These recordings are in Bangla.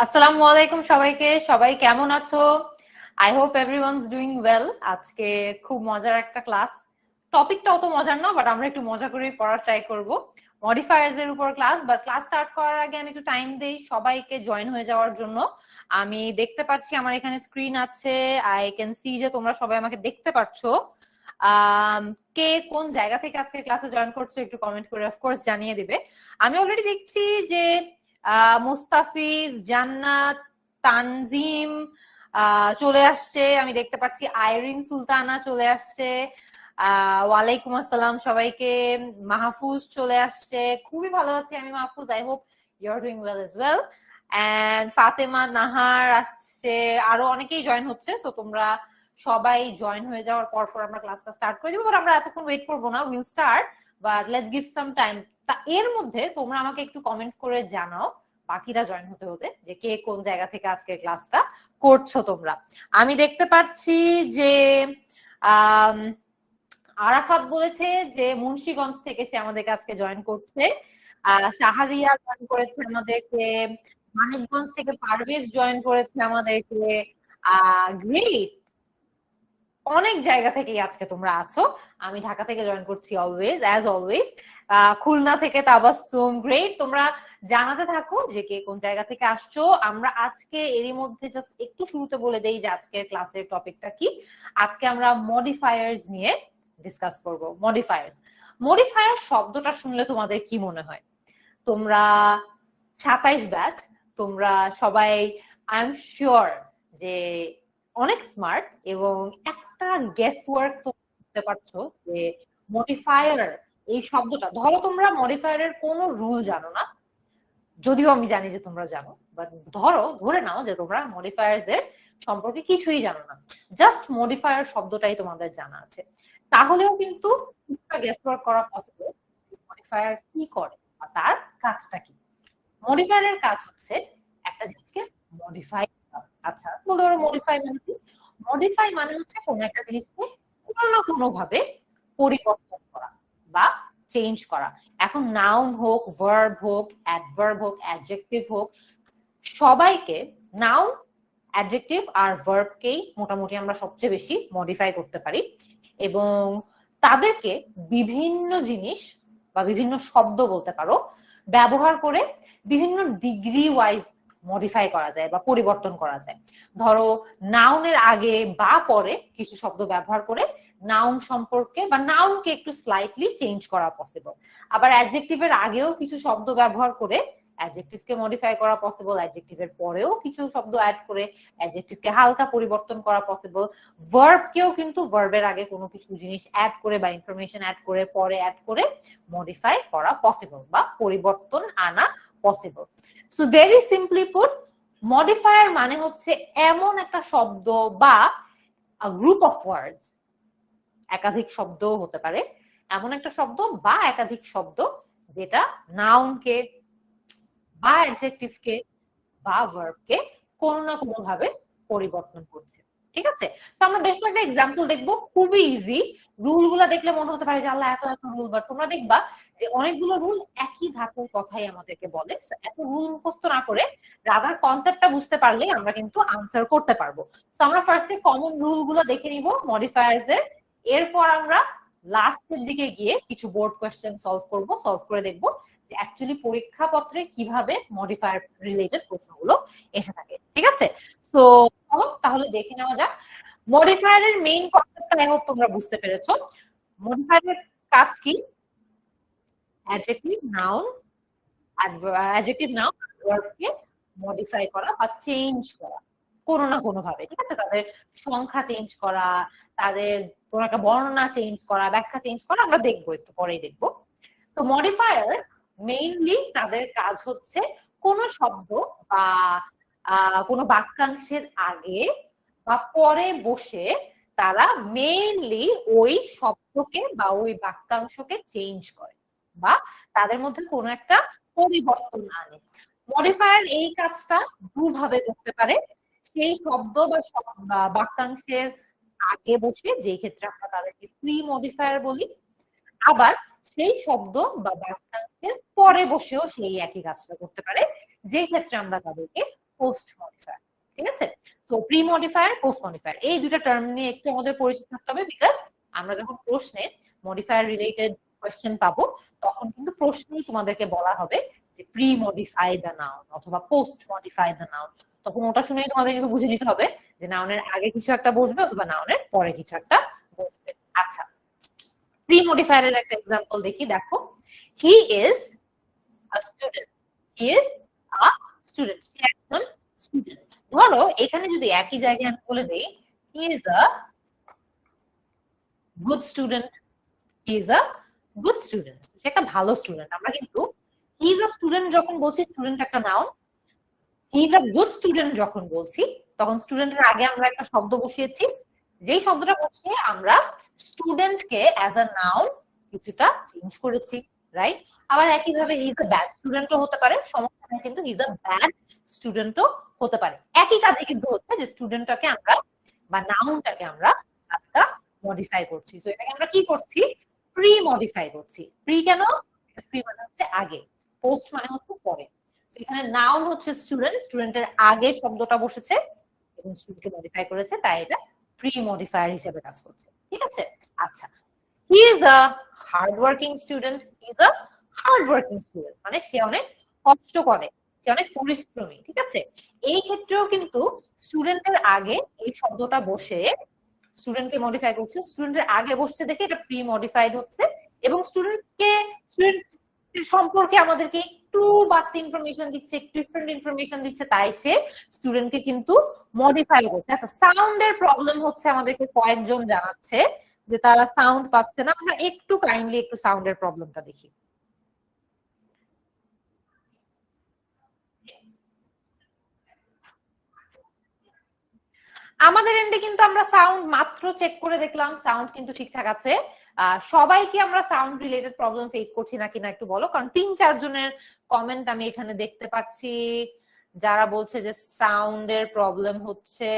আসসালামু আলাইকুম সবাইকে। সবাই কেমন আছো? I hope everyone's doing well. আজকে খুব মজার একটা ক্লাস। টপিকটা অত মজার না, বাট আমরা একটু মজা করে পড়ার ট্রাই করব। মডিফায়ার্স এর উপর ক্লাস, বাট ক্লাস স্টার্ট করার আগে আমি একটু টাইম দেই সবাইকে জয়েন হয়ে যাওয়ার জন্য। আমি দেখতে পাচ্ছি আমার এখানে স্ক্রিন আছে, আই ক্যান সি যে তোমরা সবাই আমাকে দেখতে পাচ্ছো। কে কোন জায়গা থেকে আজকে ক্লাসে জয়েন করছো একটু কমেন্ট করে অফকোর্স জানিয়ে দিবে। আমি অলরেডি দেখছি যে মুস্তাফিজ, জান্নাত, তানজিম চলে আসছে। আমি দেখতে পাচ্ছি আইরিন সুলতানা চলে আসছে। ওয়ালাইকুম আসসালাম সবাইকে। মাহফুজ চলে আসছে। খুবই ভালো আছি আমি Mahfuz. I hope you are doing well as well. And Fatema Nahar আসছে। আরো অনেকেই জয়েন হচ্ছে। সো তোমরা সবাই জয়েন হয়ে যাওয়ার পর আমরা ক্লাসটা স্টার্ট করে দিব। বাট আমরা এতক্ষণ ওয়েট করবো না, will start, but let's give some time. তা এর মধ্যে তোমরা আমাকে একটু কমেন্ট করে জানাও বাকিরা জয়েন হতে হতে যে কে কোন জায়গা থেকে আজকের ক্লাসটা করছো তোমরা। আমি দেখতে পাচ্ছি যে আরাফাত বলেছে যে মুন্সিগঞ্জ থেকে সে আমাদের আজকে জয়েন করছে। শাহরিয়া জয়েন করেছে আমাদেরকে। মানিকগঞ্জ থেকে পারভেজ জয়েন করেছে আমাদেরকে। গ্রেট, অনেক জায়গা থেকেই আজকে তোমরা আছো। আমি ঢাকা থেকে জয়েন করছি অলওয়েজ অ্যাজ অলওয়েজ। খুলনা থেকে তাবাসসুম, গ্রেট। তোমরা জানাতে থাকো যে কে কোন জায়গা থেকে আসছো। আমরা আজকে এরই মধ্যে জাস্ট একটু শুরুতে বলে দেই যে আজকের ক্লাসের টপিকটা কি। আজকে আমরা মডিফায়ার্স নিয়ে ডিসকাস করব। মডিফায়ার্স মডিফায়ার শব্দটা শুনলে তোমাদের কি মনে হয়? তোমরা 27 ব্যাচ, তোমরা সবাই আই এম শিওর যে অনেক স্মার্ট এবং একটা গেস ওয়ার্ক করতে পারছো যে মডিফায়ার এই শব্দটা, ধরো তোমরা মডিফায়ারের কোনো রুল জানো না, যদিও আমি জানি যে তোমরা জানো, বাট ধরে নাও যে তোমরা মডিফায়ার্স এর সম্পর্কে কিছুই জানো না, জাস্ট মডিফায়ার শব্দটাই তোমাদের জানা আছে, তাহলেও কিন্তু গেস ওয়ার্ক করা পসিবল মডিফায়ার কি করে বা তার কাজটা কি। মডিফায়ারের কাজ হচ্ছে একটা জিনিসকে মডিফাই করা। আচ্ছা, বলতে পারো মডিফাই মানে কি? মডিফাই মানে হচ্ছে কোন একটা জিনিসকে কোনো না কোনো ভাবে পরিবর্তন করা বা চেঞ্জ করা। এখন নাউন হোক, ভার্ব হোক, অ্যাডভার্ব হোক, অ্যাডজেক্টিভ হোক, সবাইকে, নাউন, অ্যাডজেক্টিভ আর ভার্বকেই মোটামুটি আমরা সবচেয়ে বেশি মডিফাই করতে পারি এবং তাদেরকে বিভিন্ন জিনিস বা বিভিন্ন শব্দ বলতে পারো ব্যবহার করে বিভিন্ন ডিগ্রি ওয়াইজ মডিফাই করা যায় বা পরিবর্তন করা যায়। ধরো নাউনের আগে বা পরে কিছু শব্দ ব্যবহার করে নাউন সম্পর্কে বা নাউনকে একটু স্লাইটলি চেঞ্জ করা পসিবল। আবার অ্যাডজেক্টিভের আগেও কিছু শব্দ ব্যবহার করে অ্যাডজেক্টিভকে মডিফাই করা পসিবল, অ্যাডজেক্টিভের পরেও কিছু শব্দ অ্যাড করে অ্যাডজেক্টিভকে হালকা পরিবর্তন করা পসিবল। ভার্বকেও কিন্তু ভার্বের আগে কোনো কিছু জিনিস অ্যাড করে বা ইনফরমেশন অ্যাড করে পরে অ্যাড করে মডিফাই করা পসিবল বা পরিবর্তন আনা possible. So very simply put, modifier মানে হচ্ছে এমন একটা শব্দ বা গ্রুপ অফ ওয়ার্ডস, একাধিক শব্দও হতে পারে, এমন একটা শব্দ বা একাধিক শব্দ যেটা নাউনকে বা অ্যাডজেক্টিভকে বা ভার্বকে কোনো না কোনো ভাবে পরিবর্তন করছে। ঠিক আছে, তো আমরা বেশ কয়েকটা এক্সাম্পল দেখবো, খুবই ইজি। রুল গুলা দেখলে মনে হতে পারে যে আল্লাহ এত এত রুল, বাট তোমরা দেখবা যে অনেকগুলো রুল একই ধাঁচের কথাই আমাদেরকে বলে। এত রুল মুখস্থ না করে রাদার কনসেপ্টটা বুঝতে পারলে আমরা কিন্তু আনসার করতে পারবো। তো আমরা ফার্স্টে কমন রুল গুলো দেখে নিব মডিফায়ার্স এর, এরপর আমরা লাস্টের দিকে গিয়ে কিছু বোর্ড কোয়েশ্চেন সলভ করে দেখবো যে অ্যাকচুয়ালি পরীক্ষাপত্রে কিভাবে মডিফায়ার রিলেটেড প্রশ্নগুলো এসে থাকে। ঠিক আছে, সো তাহলে দেখে নেওয়া যাক মডিফায়ারের মেইন কনসেপ্টটা। আই হোপ তোমরা বুঝতে পেরেছো মডিফায়ারের কাজ কি। অ্যাডজেক্টিভ নাউন, ভার্বকে মডিফাই করা বা চেঞ্জ করা কোনো না কোনো ভাবে। ঠিক আছে, তাদের সংখ্যা চেঞ্জ করা, তাদের কোনো একটা বর্ণনা চেঞ্জ করা, ব্যাখ্যা চেঞ্জ করা, আমরা দেখবো, একটু পরেই দেখবো। তো মডিফায়ার্স মেইনলি তাদের কাজ হচ্ছে কোন শব্দ বা কোনো বাক্যাংশের আগে বা পরে বসে তারা মেইনলি ওই শব্দকে বা ওই বাক্যাংশকে চেঞ্জ করে বা তাদের মধ্যে কোনো একটা পরিবর্তন আনে। মডিফায়ার এই কাজটা দুভাবে করতে পারে। সেই শব্দ বা বাক্যাংশের আগে বসে, যেই ক্ষেত্রে আমরা তাদেরকে প্রি মডিফায়ার বলি, আবার সেই শব্দ বা বাক্যাংশের পরে বসেও সেই একই কাজটা করতে পারে, যে ক্ষেত্রে আমরা তাদেরকে পোস্ট মডিফায়ার। ঠিক আছে, so pre modifier, post modifier, এই দুটা টার্ম নিয়ে একটু আমাদের পরিচিত থাকতে হবে, বিকজ আমরা যখন প্রশ্নে মডিফায়ার রিলেটেড কোয়েশ্চেন পাবো তখন কিন্তু প্রশ্নেই তোমাদেরকে বলা হবে যে প্রি মডিফাই দ্য নাউন অথবা পোস্ট মডিফাই দ্য নাউন, তখন ওটা শুনেই তোমাদের কিন্তু বুঝে নিতে হবে যে নাউনের আগে কিছু একটা বসবে অথবা নাউনের পরে কিছু একটা বসবে। আচ্ছা, প্রি মডিফায়ারের একটা এক্সাম্পল দেখি, দেখো, he is a student, he is a student, সে একজন স্টুডেন্ট। ধরো এখানে যদি একই জায়গায় আমি বলে দেই he is a good student, he is a good student, সে একটা ভালো স্টুডেন্ট। আমরা কিন্তু হি ইজ আ স্টুডেন্ট যখন বলছি স্টুডেন্ট একটা noun, he is a good student যখন বলছি তখন স্টুডেন্টের আগে আমরা একটা শব্দ বসিয়েছি, যেই শব্দটা বসিয়ে আমরা স্টুডেন্টকে অ্যাজ আ নাউন কিছুটা চেঞ্জ করেছি, রাইট? আবার একইভাবে হি ইজ আ ব্যাড স্টুডেন্টও হতে পারে, সমস্যা নেই, কিন্তু হি ইজ আ ব্যাড স্টুডেন্টও হতে পারে। একই কাজে কিন্তু হচ্ছে যে স্টুডেন্টটাকে আমরা বা নাউনটাকে আমরা একটা মডিফাই করছি। তো এটাকে আমরা কি করছি? প্রি মডিফাই করছি। প্রি কেন? প্রি মানে হচ্ছে আগে, পোস্ট মানে হচ্ছে পরে। এখানে নাউন হচ্ছে স্টুডেন্ট, স্টুডেন্টের আগে শব্দটা বসেছে এবং স্টুডেন্টকে মডিফাই করেছে, তাই এটা প্রি মডিফায়ার হিসেবে কাজ করছে। ঠিক আছে, আচ্ছা, হি is a hard working student, he is a hard working student মানে সে অনেক কষ্ট করে, সে অনেক পরিশ্রমী। ঠিক আছে, এই ক্ষেত্রেও কিন্তু স্টুডেন্টের আগে এই শব্দটা বসে স্টুডেন্টকে মডিফাই করছে, স্টুডেন্টের আগে বসছে দেখে এটা প্রি মডিফাইড হচ্ছে, এবং স্টুডেন্ট সম্পর্কে আমাদেরকে একটু বাড়তি ইনফরমেশন দিচ্ছে, একটু ডিফারেন্ট ইনফরমেশন দিচ্ছে, তাই সে স্টুডেন্টকে কিন্তু মডিফাই করছে। আচ্ছা, সাউন্ডের প্রবলেম হচ্ছে আমাদেরকে কয়েকজন জানাচ্ছে যে তারা সাউন্ড পাচ্ছে না, আমরা একটু কাইন্ডলি একটু সাউন্ডের প্রবলেমটা দেখি। আমাদের এন্ডে কিন্তু আমরা সাউন্ড মাত্র চেক করে দেখলাম, সাউন্ড কিন্তু ঠিকঠাক আছে। সবাই কি আমরা সাউন্ড রিলেটেড প্রবলেম ফেস করছি নাকি না একটু বলো, কারণ ৩-৪ জনের কমেন্ট আমি এখানে দেখতে পাচ্ছি যারা বলছে যে সাউন্ডের প্রবলেম হচ্ছে।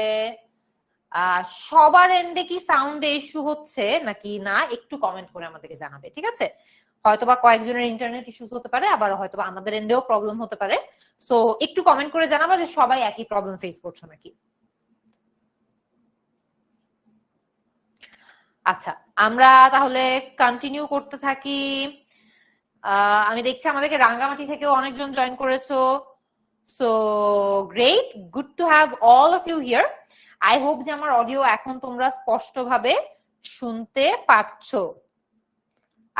সবার এন্ডে কি সাউন্ড ইস্যু হচ্ছে নাকি না একটু কমেন্ট করে আমাদেরকে জানাবে, ঠিক আছে? হয়তোবা কয়েকজনের ইন্টারনেট ইস্যুস হতে পারে, আবার হয়তোবা আমাদের এন্ডেও প্রবলেম হতে পারে, সো একটু কমেন্ট করে জানাবা যে সবাই একই প্রবলেম ফেস করছো নাকি। আচ্ছা, আমরা তাহলে কন্টিনিউ করতে থাকি। আমি দেখছি আমাদেরকে রাঙ্গামাটি থেকেও অনেকজন জয়েন করেছো, so great, good to have all of you here. I hope যে আমার অডিও এখন তোমরা স্পষ্টভাবে শুনতে পাচ্ছো।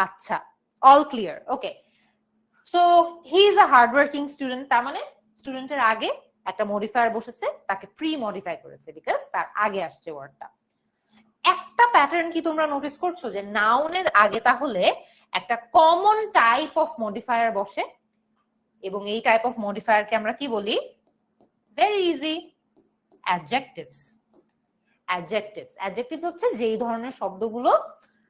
আচ্ছা, all clear, okay. So he is a hard working student, তার মানে স্টুডেন্টের আগে একটা মডিফায়ার বসেছে, তাকে প্রি মডিফাই করেছে বিকজ তার আগে আসছে ওয়ার্ডটা। একটা প্যাটার্ন কি তোমরা নোটিস করছো যে নাউনের আগে তাহলে একটা কমন টাইপ অফ মডিফায়ার বসে, এবং এই টাইপ অফ মডিফায়ারকে আমরা কি বলি? Very easy, adjectives. অ্যাডজেক্টিভস হচ্ছে যেই ধরনের শব্দগুলো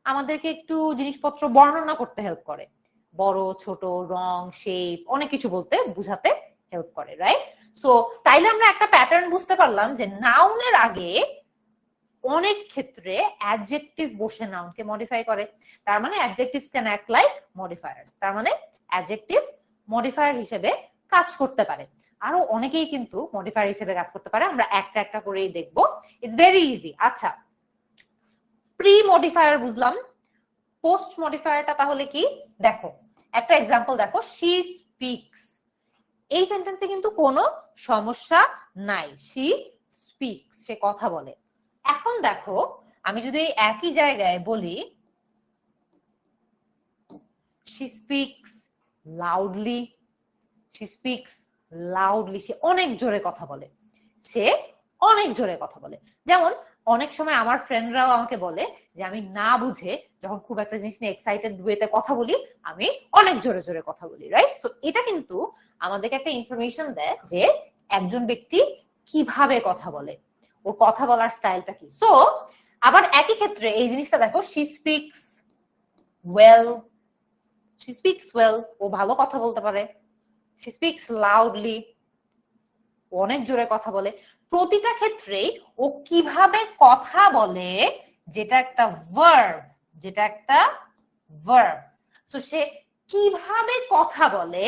আমাদেরকে একটু জিনিসপত্র বর্ণনা করতে হেল্প করে, বড় ছোট রং শেপ অনেক কিছু বলতে বুঝাতে হেল্প করে, রাইট? সো তাইলে আমরা একটা প্যাটার্ন বুঝতে পারলাম যে নাউনের আগে অনেক ক্ষেত্রে অ্যাডজেক্টিভ বসে নাউনকে মডিফাই করে, তার মানে adjectives can act like modifiers, তার মানে অ্যাডজেক্টিভস মডিফায়ার হিসেবে কাজ করতে পারে। আরো অনেকেই কিন্তু মডিফায়ার হিসেবে কাজ করতে পারে, আমরা একটা একটা করেই দেখবো, ইটস ভেরি ইজি। আচ্ছা, প্রি মডিফায়ার বুঝলাম, পোস্ট মডিফায়ারটা তাহলে কি? দেখো একটা এক্সাম্পল দেখো, শি স্পিক্স, এই সেন্টেন্সে কিন্তু কোনো সমস্যা নাই, শি স্পিক্স, সে কথা বলে। এখন দেখো আমি যদি একই জায়গায় বলি she speaks loudly, she speaks loudly, সে অনেক জোরে কথা বলে, সে অনেক জোরে কথা বলে। যেমন অনেক সময় আমার ফ্রেন্ডরাও আমাকে বলে যে আমি না বুঝে যখন খুব একটা জিনিস নিয়ে এক্সাইটেড ওয়েতে কথা বলি আমি অনেক জোরে জোরে কথা বলি, রাইট? সো এটা কিন্তু আমাদেরকে একটা ইনফরমেশন দেয় যে একজন ব্যক্তি কিভাবে কথা বলে, ওর কথা বলার স্টাইলটা কি। সো আবার একই ক্ষেত্রে এই জিনিসটা দেখো, she speaks well, she speaks well, ও ভালো কথা বলতে পারে, she speaks loudly, ও অনেক জোরে কথা বলে। প্রতিটা ক্ষেত্রেই ও কিভাবে কথা বলে যেটা একটা ভার্ব, যেটা একটা ভার্ব, সো সে কিভাবে কথা বলে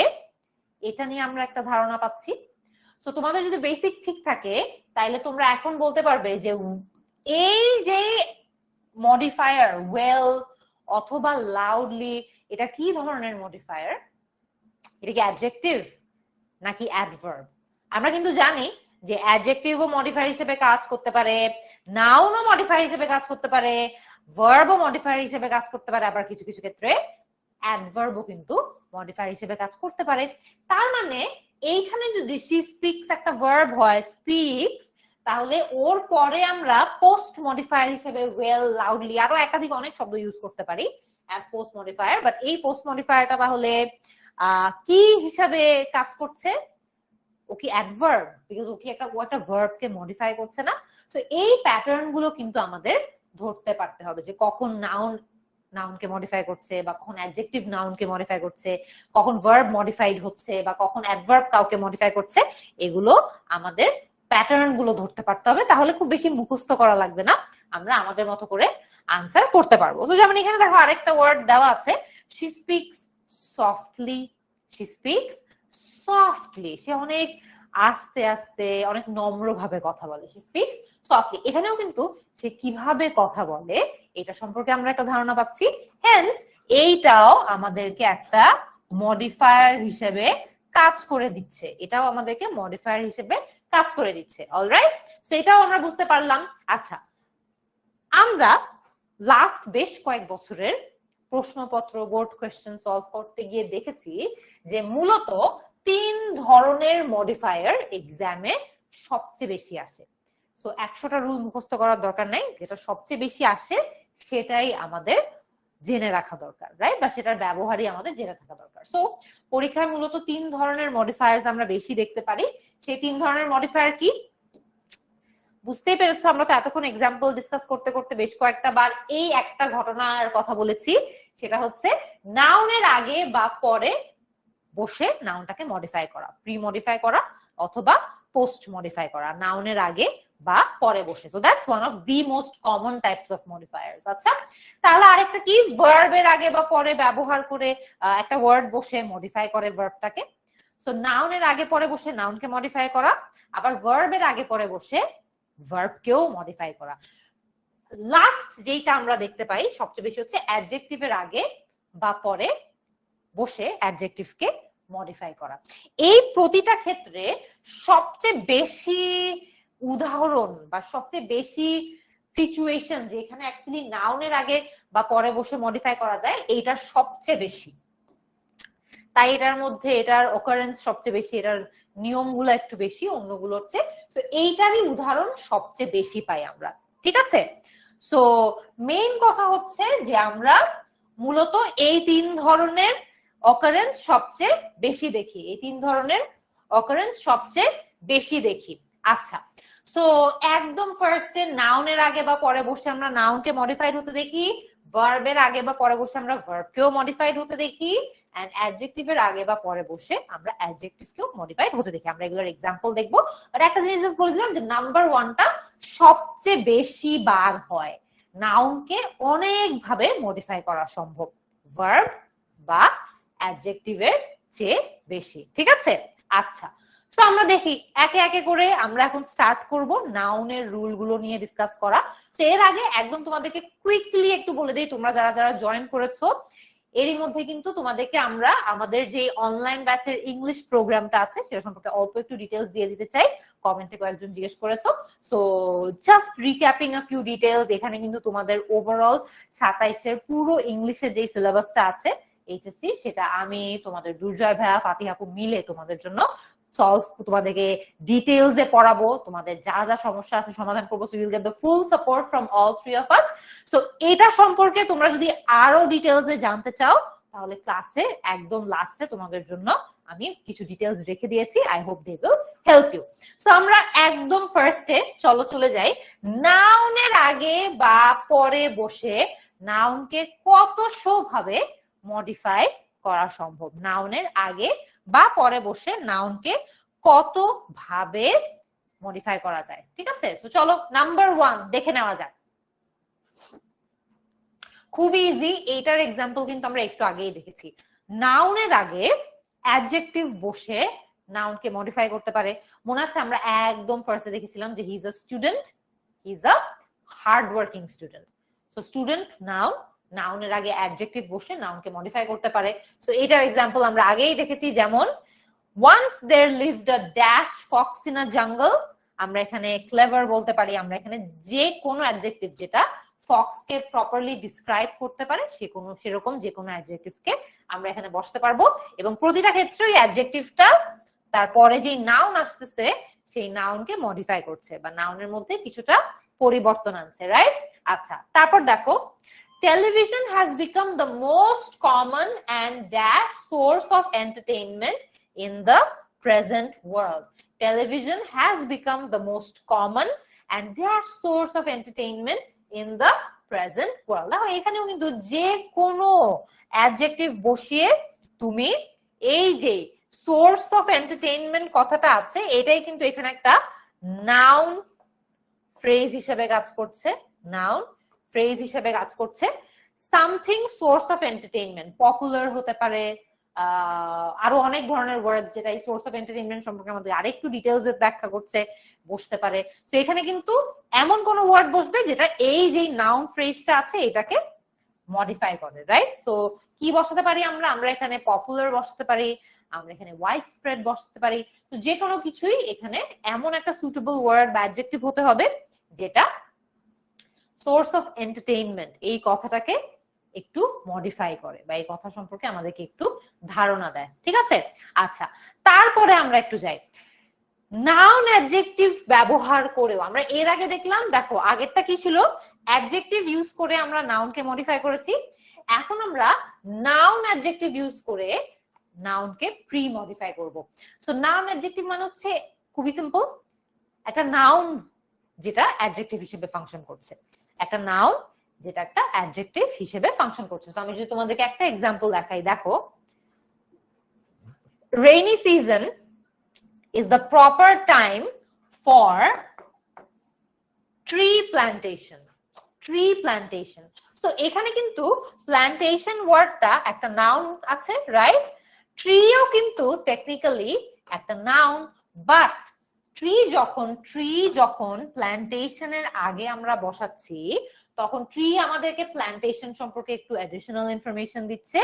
এটা নিয়ে আমরা একটা ধারণা পাচ্ছি। সো তোমাদের যদি বেসিক ঠিক থাকে তাইলে তোমরা এখন বলতে পারবে যে এই যে মডিফায়ার ওয়েল অথবা লাউডলি, এটা কি ধরনের মডিফায়ার? এটা কি অ্যাডজেক্টিভ নাকি অ্যাডভার্ব? আমরা কিন্তু জানি যে অ্যাডজেক্টিভও মডিফায়ার হিসেবে কাজ করতে পারে, নাউনও মডিফায়ার হিসেবে কাজ করতে পারে, ভার্বও মডিফায়ার হিসেবে কাজ করতে পারে, আবার কিছু কিছু ক্ষেত্রে অ্যাডভার্বও কিন্তু মডিফায়ার হিসেবে কাজ করতে পারে। তার মানে এইখানে যদি শি স্পিক্স একটা ভার্ব হয় স্পিক্স, তাহলে ওর পরে আমরা পোস্ট মডিফায়ার হিসেবে ওয়েল, লাউডলি, আরো একাধিক অনেক শব্দ ইউজ করতে পারি অ্যাজ পোস্ট মডিফায়ার। বাট এই পোস্ট মডিফায়ারটা তাহলে কি হিসাবে কাজ করছে? ও কি অ্যাডভার্ব, বিকজ ও কি একটা ভার্বকে মডিফাই করছে না। সো এই প্যাটার্ন গুলো কিন্তু আমাদের ধরতে পারতে হবে যে কখন নাউনকে মডিফাই করছে, বা কখন অ্যাডজেক্টিভ নাউনকে মডিফাই করছে, কখন ভার্ব মডিফাইড হচ্ছে, বা কখন অ্যাডভার্ব কাউকে মডিফাই করছে। এগুলো আমাদের প্যাটার্ন গুলো ধরতে পারতে হবে, তাহলে খুব বেশি মুখস্থ করা লাগবে না, আমরা আমাদের মতো করে আনসার করতে পারবো। তো যেমন এখানে দেখো আরেকটা ওয়ার্ড দেওয়া আছে, she speaks softly. She speaks softly, সে অনেক আস্তে আস্তে অনেক নম্র ভাবে কথা বলে। শি স্পিক্স সফটলি, এখানেও কিন্তু সে কিভাবে কথা বলে এটা সম্পর্কে আমরা একটা ধারণা পাচ্ছি। হেন্স এইটাও আমাদেরকে একটা মডিফায়ার হিসেবে কাজ করে দিচ্ছে, এটাও আমাদেরকে মডিফায়ার হিসেবে কাজ করে দিচ্ছে। অলরাইট, সো এটাও আমরা বুঝতে পারলাম। আচ্ছা, আমরা লাস্ট বেশ কয়েক বছরের প্রশ্নপত্র, বোর্ড কোয়েশ্চেন সলভ করতে গিয়ে দেখেছি যে মূলত 3 ধরনের মডিফায়ার এক্সামে সবচেয়ে বেশি আসে। সো 100টা রুল মুখস্থ করার দরকার নাই, যেটা সবচেয়ে বেশি আসে সেটাই আমাদের জেনে রাখা দরকার, রাইট? বা সেটার ব্যবহারই আমাদের জেনে থাকা দরকার। সো পরীক্ষায় মূলত 3 ধরনের মডিফায়ার্স আমরা বেশি দেখতে পারি। সেই 3 ধরনের মডিফায়ার কি বুঝতেই পেরেছো? আমরা তো এতক্ষণ এক্সাম্পল ডিসকাস করতে করতে বেশ কয়েকটা বার এই একটা ঘটনার কথা বলেছি, সেটা হচ্ছে নাউনের আগে বা পরে বসে নাউনটাকে মডিফাই করা, প্রি মডিফাই করা অথবা পোস্ট মডিফাই করা, নাউনের আগে বা পরে বসে। So that's one of the most common types of modifiers. আচ্ছা, তাহলে আরেকটা কি, ভার্বের আগে বা পরে ব্যবহার করে একটা ওয়ার্ড বসে মডিফাই করে ভার্বটাকে। সো নাউনের আগে পরে বসে নাউনকে মডিফাই করা, আবার ভার্বের আগে পরে বসে ভার্বকেও মডিফাই করা। লাস্ট যেটা আমরা দেখতে পাই সবচেয়ে বেশি হচ্ছে অ্যাডজেক্টিভের আগে বা পরে বসে অ্যাডজেক্টিভকে মডিফাই করা। এই প্রতিটা ক্ষেত্রে সবচেয়ে বেশি উদাহরণ বা সবচেয়ে বেশি সিচুয়েশন যেখানে অ্যাকচুয়ালি নাউনের আগে বা পরে বসে মডিফাই করা যায়, এইটা সবচেয়ে বেশি। তাই এটার মধ্যে এটার অকারেন্স সবচেয়ে বেশি, এটার নিয়মগুলো একটু বেশি অন্যগুলো হচ্ছে। সো এইটারই উদাহরণ সবচেয়ে বেশি পাই আমরা, ঠিক আছে? সো মেইন কথা হচ্ছে যে আমরা মূলত এই 3 ধরনের অকারেন্স সবচেয়ে বেশি দেখি, এই 3 ধরনের অকারেন্স সবচেয়ে বেশি দেখি। আচ্ছা, সো একদম ফার্স্টে নাউনের আগে বা পরে বসে আমরা নাউনকে মডিফাইড হতে দেখি, ভার্বের আগে বা পরে বসে আমরা ভার্বকেও মডিফাইড হতে দেখি, এন্ড অ্যাডজেক্টিভের আগে বা পরে বসে আমরা অ্যাডজেক্টিভকেও মডিফাইড হতে দেখি। আমরা এগুলোর এক্সাম্পল দেখবো। আর একটা জিনিস জাস্ট বলে দিলাম যে নাম্বার 1টা সবচেয়ে বেশি বার হয়, নাউনকে অনেক ভাবে মডিফাই করা সম্ভব ভার্ব বা অ্যাডজেক্টিভের চেয়ে বেশি, ঠিক আছে? আচ্ছা, তো আমরা দেখি একে একে করে আমরা এখন স্টার্ট করব নাউনের রুল গুলো নিয়ে ডিসকাস করা। তো এর আগে একদম তোমাদেরকে কুইকলি একটু বলে দিই, তোমরা যারা যারা জয়েন করেছো এরই মধ্যে কিন্তু তোমাদেরকে আমরা আমাদের যে অনলাইন ব্যাচের ইংলিশ প্রোগ্রামটা আছে সেটা সম্পর্কে অল্প একটু ডিটেলস দিয়ে দিতে চাই। কমেন্টে কয়েকজন জিজ্ঞেস করেছো। So just recapping a few details, এখানে কিন্তু তোমাদের ওভারঅল 27-এর পুরো ইংলিশের যে সিলেবাসটা আছে এইচএসসি, সেটা আমি তোমাদের দুর্জয় ভাইয়া, ফাতিহা আপু মিলে তোমাদের জন্য সলভ, তোমাদেরকে ডিটেইলস এ পড়াবো, তোমাদের যা যা সমস্যা আছে সমাধান করবো। So you will get the full support from all three of us. So এটা সম্পর্কে তোমরা যদি আরো ডিটেইলস এ জানতে চাও তাহলে ক্লাসে একদম লাস্টে তোমাদের জন্য আমি কিছু ডিটেইলস রেখে দিয়েছি, I hope they will help you. So আমরা একদম ফার্স্টে চলে যাই, নাউনের আগে বা পরে বসে নাউনকে কতশো ভাবে মডিফাই করা সম্ভব, নাউনের আগে বা পরে বসে নাউনকে কত ভাবে মডিফাই করা যায়, ঠিক আছে? সো চলো নাম্বার 1 দেখে নেওয়া যাক। খুবই ইজি, এইটার এক্সাম্পল কিন্তু আমরা একটু আগেই দেখেছি। নাউনের আগে অ্যাডজেক্টিভ বসে নাউনকে মডিফাই করতে পারে। মনে আছে আমরা একদম ফার্স্টে দেখেছিলাম যে হি is a student, he is a hard working student. So student noun, নাউনের আগে অ্যাডজেক্টিভ বসে নাউনকে মডিফাই করতে পারে। সো এটার এক্সাম্পল আমরা আগেই দেখেছি, যেমন once there lived a dash fox in a jungle, আমরা এখানে ক্লেভার বলতে পারি। আমরা এখানে যে কোনো অ্যাডজেক্টিভ যেটা ফক্স কে প্রপারলি ডিসক্রাইব করতে পারে সেরকম যে কোনো অ্যাডজেক্টিভ কে আমরা এখানে বসতে পারবো, এবং প্রতিটা ক্ষেত্রে ওই অ্যাডজেক্টিভটা তারপরে যে নাউন আসতেছে সেই নাউনকে মডিফাই করছে বা নাউনের মধ্যে কিছুটা পরিবর্তন আনছে, রাইট? আচ্ছা, তারপর দেখো television has become the most common and dash source of entertainment in the present world. Television has become the most common and dash source of entertainment in the present world. দেখো এখানেও কিন্তু যে কোনো অ্যাডজেক্টিভ বসিয়ে তুমি এই যে সোর্স অফ এন্টারটেইনমেন্ট কথাটা আছে এটাই কিন্তু এখানে একটা নাউন ফ্রেজ হিসেবে কাজ করছে, নাউন ফ্রেজ হিসেবে কাজ করছে। Something source of entertainment popular হতে পারে, আরো অনেক ধরনের ওয়ার্ড যেটা এই সোর্স অফ এন্টারটেইনমেন্ট সম্পর্কে আমাদের আরেকটু ডিটেইলস এ ব্যাখ্যা করছে বসতে পারে। তো এখানে কিন্তু এমন কোন ওয়ার্ড বসবে যেটা এই যে নাউন ফ্রেজটা আছে এটাকে মডিফাই করে, রাইট? সো কি বসাতে পারি আমরা? আমরা এখানে পপুলার বসাতে পারি, আমরা এখানে ওয়াইড স্প্রেড বসাতে পারি। তো যে কোনো কিছুই এখানে এমন একটা সুটেবল ওয়ার্ড বা অ্যাডজেক্টিভ হতে হবে যেটা সোর্স অফ এন্টারটেইনমেন্ট এই কথাটাকে একটু মডিফাই করে বা এই কথা সম্পর্কে আমাদেরকে একটু ধারণা দেয়, ঠিক আছে? আচ্ছা, তারপরে আমরা একটু যাই নাউন অ্যাডজেক্টিভ ব্যবহার করেও। আমরা এর আগে দেখলাম, দেখো আগেরটা কি ছিল, অ্যাডজেক্টিভ ইউজ করে আমরা নাউনকে মডিফাই করেছি। এখন আমরা নাউন অ্যাডজেক্টিভ ইউজ করে নাউনকে প্রি মডিফাই করব। সো নাউন অ্যাডজেক্টিভ মানে হচ্ছে খুবই সিম্পল, একটা নাউন যেটা অ্যাডজেক্টিভ হিসেবে ফাংশন করছে, একটা নাউন যেটা একটা অ্যাডজেক্টিভ হিসেবে ফাংশন করছে। সো আমি যদি তোমাদেরকে একটা এক্সাম্পল দেখাই, দেখো rainy season is the proper time for tree plantation. Tree plantation. So এখানে কিন্তু plantation ওয়ার্ডটা একটা নাউন আছে, রাইট? ট্রিও কিন্তু টেকনিক্যালি একটা নাউন, বাট ট্রি যখন প্ল্যান্টেশনের আগে আমরা বসাচ্ছি তখন ট্রি আমাদেরকে প্ল্যান্টেশন সম্পর্কে একটু অ্যাডিশনাল ইনফরমেশন দিচ্ছে।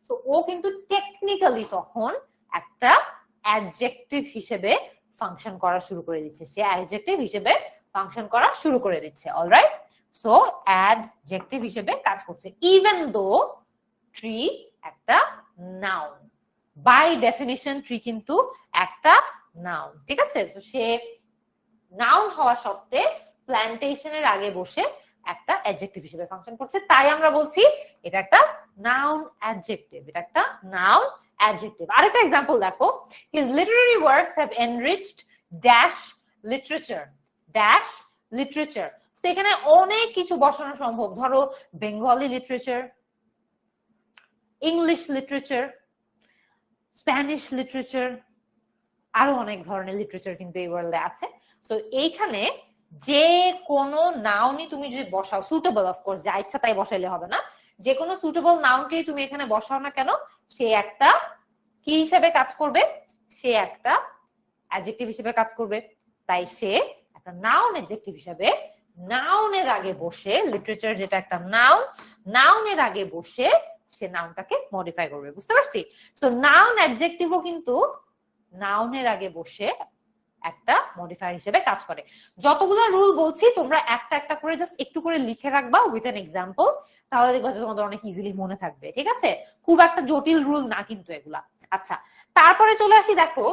সো ও কিন্তু টেকনিক্যালি তখন একটা অ্যাডজেক্টিভ হিসেবে ফাংশন করা শুরু করে দিচ্ছে, সে অ্যাডজেক্টিভ হিসেবে ফাংশন করা শুরু করে দিচ্ছে, অলরাইট? সো অ্যাডজেক্টিভ হিসেবে কাজ করছে ইভেন দো ট্রি একটা নাউন। বাই ডেফিনিশন ট্রি কিন্তু একটা নাউন, ঠিক আছে? সো সে নাউন হওয়া সত্ত্বে প্ল্যান্টেশনের আগে বসে একটা অ্যাডজেক্টিভ হিসেবে ফাংশন করছে, তাই আমরা বলছি এটা একটা নাউন অ্যাডজেক্টিভ, এটা একটা নাউন adjective. আরেকটা এক্সাম্পল দেখো, his literary works have enriched dash literature. dash literature. So এখানে অনেক কিছু বসানো সম্ভব, ধরো Bengali literature, English literature, Spanish literature, আরো অনেক ধরনের লিটারেচার কিন্তু এই ওয়ার্ল্ডে আছে। সো এইখানে যে কোনো নাউনই তুমি যদি বসাও, সুটেবল অফকোর্স, যা ইচ্ছা তাই বসাইলে হবে না, যে কোনো সুটেবল নাউনকেই তুমি এখানে বসাও না কেন, সে একটা কি হিসেবে কাজ করবে? সে একটা অ্যাডজেক্টিভ হিসেবে কাজ করবে। তাই সে একটা নাউন অ্যাডজেক্টিভ হিসেবে নাউনের আগে বসে, লিটারেচার যেটা একটা নাউন, নাউনের আগে বসে সে নাউনটাকে মডিফাই করবে, বুঝতে পারছি? সো নাউন অ্যাডজেক্টিভও কিন্তু নাউনের আগে বসে একটা মডিফায়ার হিসেবে কাজ করে। যতগুলো রুল বলছি তোমরা একটা একটা করে জাস্ট একটু করে লিখে রাখবা উইথ এন এক্সাম্পল, তাহলে দেখবা যে তোমাদের অনেক ইজিলি মনে থাকবে, ঠিক আছে? খুব একটা জটিল রুল না কিন্তু এগুলা। আচ্ছা, তারপরে চলে আসি, দেখো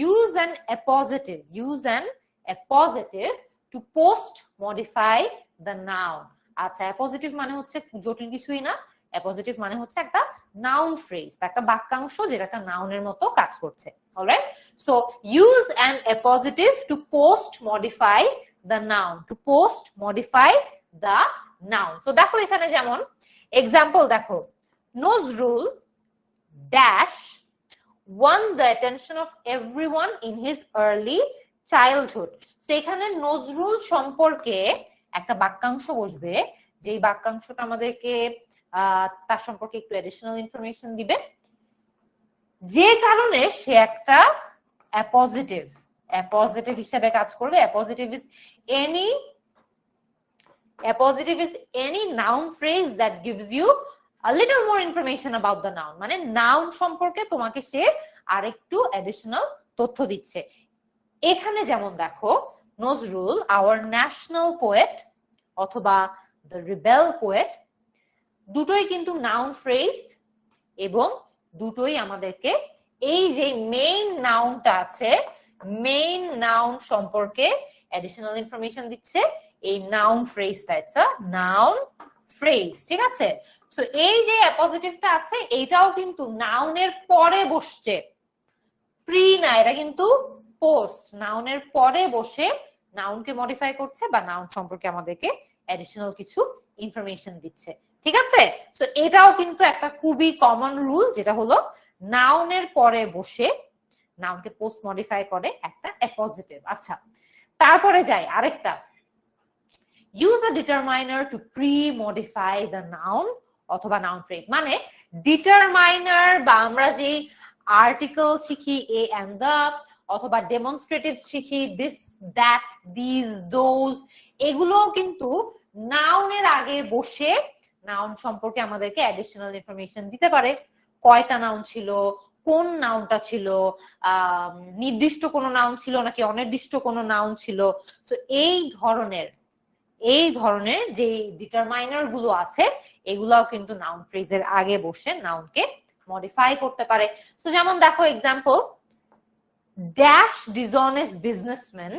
use an appositive, use an appositive to post modify the noun. আচ্ছা, অ্যাপজিটিভ মানে হচ্ছে জটিল কিছুই না, অ্যাপজিটিভ মানে হচ্ছে একটা নাউন ফ্রেজ বা একটা বাক্যাংশ যেটা একটা নাউনের মতো কাজ করছে, alright? So use an appositive to post modify the noun, to post modify the noun. So দেখো এখানে যেমন এক্সাম্পল দেখো, Nazrul dash won the attention of everyone in his early childhood. So এখানে নজরুল সম্পর্কে একটা বাক্যাংশ বসবে, যেই বাক্যাংশটা আমাদেরকে তার সম্পর্কে একটু অ্যাডিশনাল ইনফরমেশন দিবে, যে কারণে সে একটা অ্যাপজিটিভ, অ্যাপজিটিভ হিসেবে কাজ করবে। Appositive is any noun phrase that gives you a little more information about the noun, মানে নাউন সম্পর্কে তোমাকে সে আরেকটু অ্যাডিশনাল তথ্য দিচ্ছে। এখানে যেমন দেখো নজরুল, আওয়ার ন্যাশনাল পোয়েট অথবা দ্য রিবেল পোয়েট, দুটোই কিন্তু নাউন ফ্রেজ এবং দুটোই আমাদেরকে এই যে মেইন নাউনটা আছে, মেইন নাউন সম্পর্কে অ্যাডিশনাল ইনফরমেশন দিচ্ছে। এই নাউন ফ্রেজটা ইটস আ নাউন ফ্রেজ, ঠিক আছে? সো এই যে অ্যাপজিটিভটা আছে এইটাও কিন্তু নাউনের পরে বসছে, প্রি না, এটা কিন্তু পোস্ট। নাউনের পরে বসে নাউনকে মডিফাই করছে বা নাউন সম্পর্কে আমাদেরকে অ্যাডিশনাল কিছু ইনফরমেশন দিচ্ছে, ঠিক আছে? সো এটাও কিন্তু একটা খুবই কমন রুল, যেটা হলো নাউনের পরে বসে নাউনকে পোস্ট মডিফাই করে একটা অ্যাপজিটিভ। আচ্ছা, তারপরে যাই আরেকটা, use a determiner two pre modify the noun অথবা নাউন ফ্রেজ। মানে ডিটারমাইনার বা আমরা যে আর্টিকেল শিখি এ এন্ড দ্য, অথবা ডেমনস্ট্রেটিভ শিখি দিস, দ্যাট, দিস, দোজ, এগুলোও কিন্তু নাউনের আগে বসে নাউন সম্পর্কে আমাদেরকে অ্যাডিশনাল ইনফরমেশন দিতে পারে। কয়টা নাউন ছিল, কোন নাউনটা ছিল, নির্দিষ্ট কোনো নাউন ছিল নাকি অনির্দিষ্ট কোনো নাউন ছিল। তো এই ধরনের যে ডিটারমাইনার গুলো আছে এগুলাও কিন্তু নাউন ফ্রেজের আগে বসে নাউনকে মডিফাই করতে পারে। তো যেমন দেখো example, dash dishonest businessmen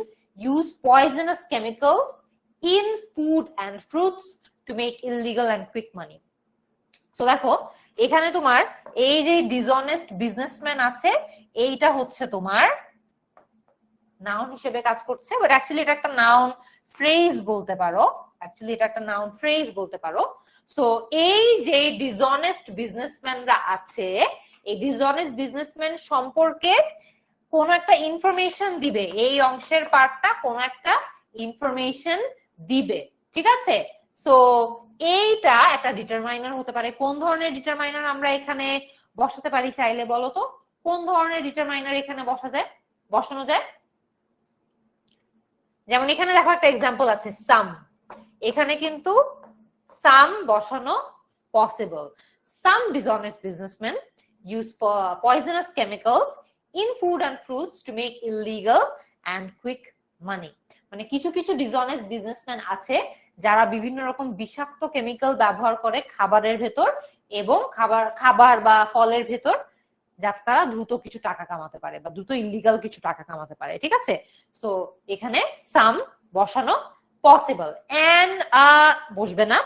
use poisonous chemicals in food and fruits to make illegal and quick money. তো দেখো এখানে তোমার এই যে ডিসঅনেস্ট বিজনেসম্যান আছে এইটা হচ্ছে তোমার নাউন হিসেবে কাজ করছে, বাট অ্যাকচুয়ালি এটা একটা নাউন ফ্রেজ বলতে পারো। সো এই যে ডিসঅনেস্ট বিজনেসম্যানরা আছে, এই ডিসঅনেস্ট বিজনেসম্যান সম্পর্কে কোন একটা ইনফরমেশন দিবে, এই অংশের পার্টটা কোন একটা ইনফরমেশন দিবে, ঠিক আছে? সো এইটা একটা ডিটারমাইনার হতে পারে। কোন ধরনের ডিটারমাইনার আমরা এখানে বসাতে পারি চাইলে বলো তো? কোন ধরনের ডিটারমাইনার এখানে বসানো যায়? যেমন এখানে দেখো একটা এক্সাম্পল আছে সাম, এখানে কিন্তু সাম বসানো possible. Some dishonest businessmen use poisonous chemicals in food and fruits to make illegal and quick money. মানে কিছু কিছু ডিসঅনেস্ট বিজনেসম্যান আছে যারা বিভিন্ন রকম বিষাক্ত কেমিক্যাল ব্যবহার করে খাবারের ভেতর এবং খাবার বা ফলের ভেতর, যাতে তারা দ্রুত কিছু টাকা কামাতে পারে বা দ্রুত ইলিগাল কিছু টাকা কামাতে পারে, ঠিক আছে? সো এখানে সাম বসানো পসিবল, এন্ড বসবে না,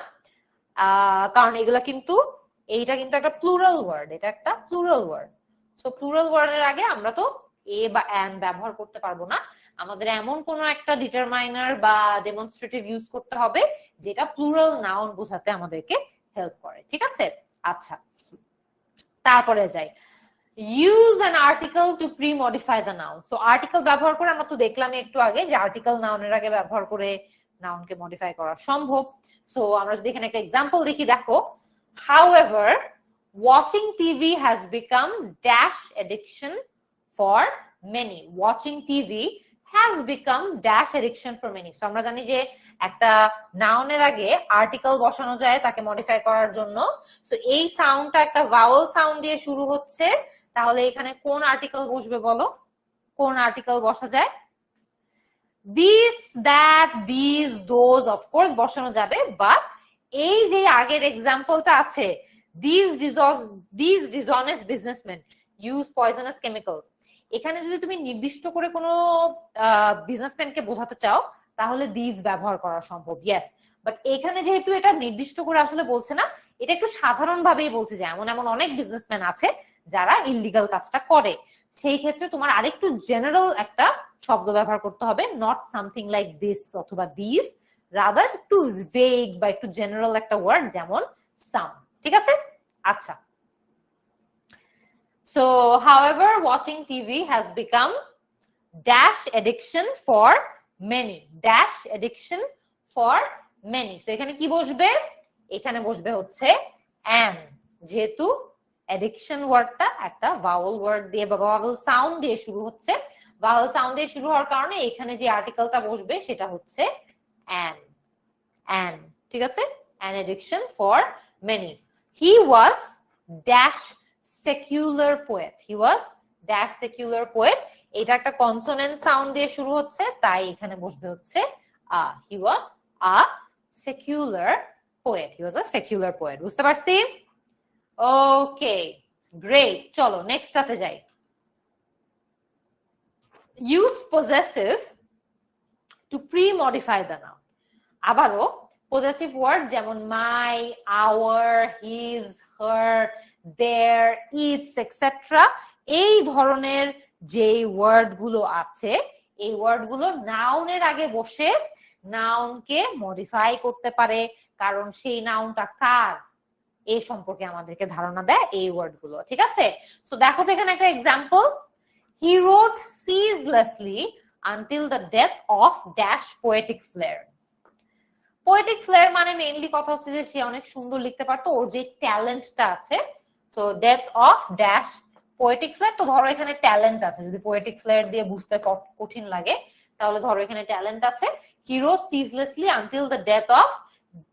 কারণ এগুলা কিন্তু এইটা কিন্তু একটা প্লুরাল ওয়ার্ড, এটা একটা প্লুরাল ওয়ার্ড। সো প্লুরাল ওয়ার্ডের আগে আমরা তো এ বা এন্ড ব্যবহার করতে পারবো না, আমাদের এমন কোন একটা ডিটারমাইনার বা ডেমনস্ট্রেটিভ ইউজ করতে হবে যেটা প্লুরাল নাউন বোঝাতে আমাদেরকে হেল্প করে, ঠিক আছে? আচ্ছা, তারপরে যাই, use an article two pre modify the noun. So article ব্যবহার করে আমরা তো দেখলামই একটু আগে যে আর্টিকেল নাউনের আগে ব্যবহার করে নাউনকে মডিফাই করা সম্ভব। সো আমরা যদি এখানে একটা এক্সাম্পল দেখি, দেখো, however watching TV has become dash addiction for many. Watching TV has become dash addiction for many. So আমরা জানি যে একটা নাউনের আগে আর্টিকেল বসানো যায় তাকে মডিফাই করার জন্য। সো এই সাউন্ডটা একটা ভাওয়েল সাউন্ড দিয়ে শুরু হচ্ছে, তাহলে এখানে কোন আর্টিকেল বসবে বলো? কোন আর্টিকেল বসা যায়? This, that, this, those of course বসানো যাবে, বাট এই যে আগের এক্সাম্পলটা আছে, these dishonest businessmen use poisonous chemicals, এখানে যদি তুমি নির্দিষ্ট করে কোনো বিজনেসম্যানকে বোঝাতে চাও তাহলে দিস ব্যবহার করা সম্ভব, ইয়েস। বাট এখানে যেহেতু এটা নির্দিষ্ট করে আসলে বলছে না, এটা একটু সাধারণ ভাবেই বলছে যে এমন এমন অনেক বিজনেসম্যান আছে যারা ইললিগাল কাজটা করে, সেই ক্ষেত্রে তোমার আরেকটু জেনারেল একটা শব্দ ব্যবহার করতে হবে, নট সামথিং লাইক দিস অথবা দিস, রাদার একটু ভেগ বা একটু জেনারেল একটা ওয়ার্ড যেমন সাম, ঠিক আছে? আচ্ছা, so however watching TV has become dash addiction for many. Dash addiction for many. So এখানে কি বসবে? এখানে বসবে হচ্ছে an, যেহেতু অ্যাডিকশন ওয়ার্ডটা একটা ভাওয়েল ওয়ার্ড দিয়ে বা ভাওয়েল সাউন্ড দিয়ে শুরু হচ্ছে, ভাওয়েল সাউন্ড দিয়ে শুরু হওয়ার কারণে এখানে যে আর্টিকেলটা বসবে সেটা হচ্ছে an, ঠিক আছে? An addiction for many. He was dash secular poet. He was dash secular poet. এটা একটা কনসোনেন্ট সাউন্ড দিয়ে শুরু হচ্ছে, তাই এখানে বসবে হচ্ছে he was a secular poet. He was a secular poet. বুঝতে পারছি? ওকে, গ্রেট। চলো নেক্সট টাতে যাই। Use possessive to pre-modify the noun. আবারও পজেসিভ ওয়ার্ড যেমন my, our, his, her, their, its etcetera, এই ধরনের যে ওয়ার্ড গুলো আছে এই ওয়ার্ড গুলো নাউনের আগে বসে নাউনকে মডিফাই করতে পারে, কারণ সেই নাউনটা কার এই সম্পর্কে আমাদেরকে ধারণা দেয় এই ওয়ার্ড গুলো। ঠিক আছে? সো দেখো তো এখানে একটা example, he wrote ceaselessly until the death of dash poetic flair. Poetic flair মানে মেইনলি কথা হচ্ছে যে সে অনেক সুন্দর লিখতে পারতো, ওর যে ট্যালেন্টটা আছে। So death of dash poetic flair, তো ধরো এখানে ট্যালেন্ট আছে, যদি পোয়েটিক ফ্লেয়ার দিয়ে বুঝতে কঠিন লাগে তাহলে ধরো এখানে ট্যালেন্ট আছে। He wrote ceaselessly until the death of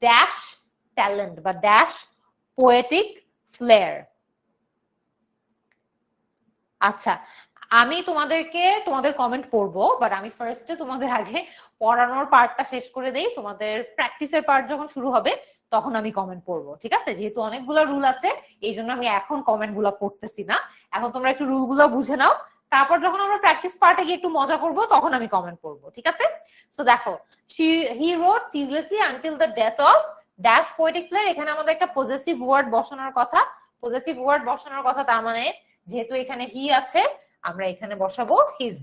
dash talent বা ড্যাশ পোয়েটিক ফ্লেয়ার। আচ্ছা, আমি তোমাদের কমেন্ট পড়বো, বাট আমি ফার্স্টে তোমাদের আগে পড়ানোর পার্টটা শেষ করে দেই। তোমাদের প্র্যাকটিসের পার্ট যখন শুরু হবে তখন আমি কমেন্ট পড়বো, ঠিক আছে? যেহেতু অনেকগুলো রুল আছে এই জন্য আমি এখন কমেন্ট গুলা পড়তেছি না। এখন তোমরা একটু রুল গুলো বুঝে নাও, তারপর যখন আমরা প্র্যাকটিস পার্টে গিয়ে একটু মজা করবো তখন আমি কমেন্ট পড়বো, ঠিক আছে? সো দেখো, he wrote ceaselessly until the death of dash poetic flair. এখানে আমাদের একটা পজেসিভ ওয়ার্ড বসানোর কথা। পজেসিভ ওয়ার্ড বসানোর কথা তার মানে যেহেতু এখানে হি আছে আমরা এখানে বসাবো হিজ,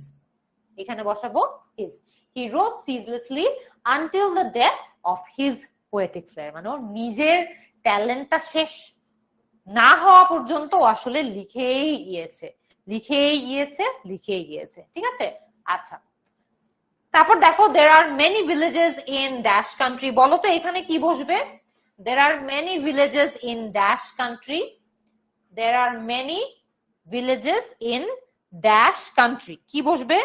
এখানে বসাবো his. He wrote ceaselessly until the death of his poetic flair, মানে ওর নিজের ট্যালেন্টটা শেষ না হওয়া পর্যন্ত আসলে লিখেই গিয়েছে, লিখেই গিয়েছে, লিখেই গিয়েছে, ঠিক আছে? আচ্ছা, তারপর দেখো there are many villages in dash country। বলো তো এখানে কি বসবে? there are many villages in dash country, there are many villages in dash country, কি বসবে?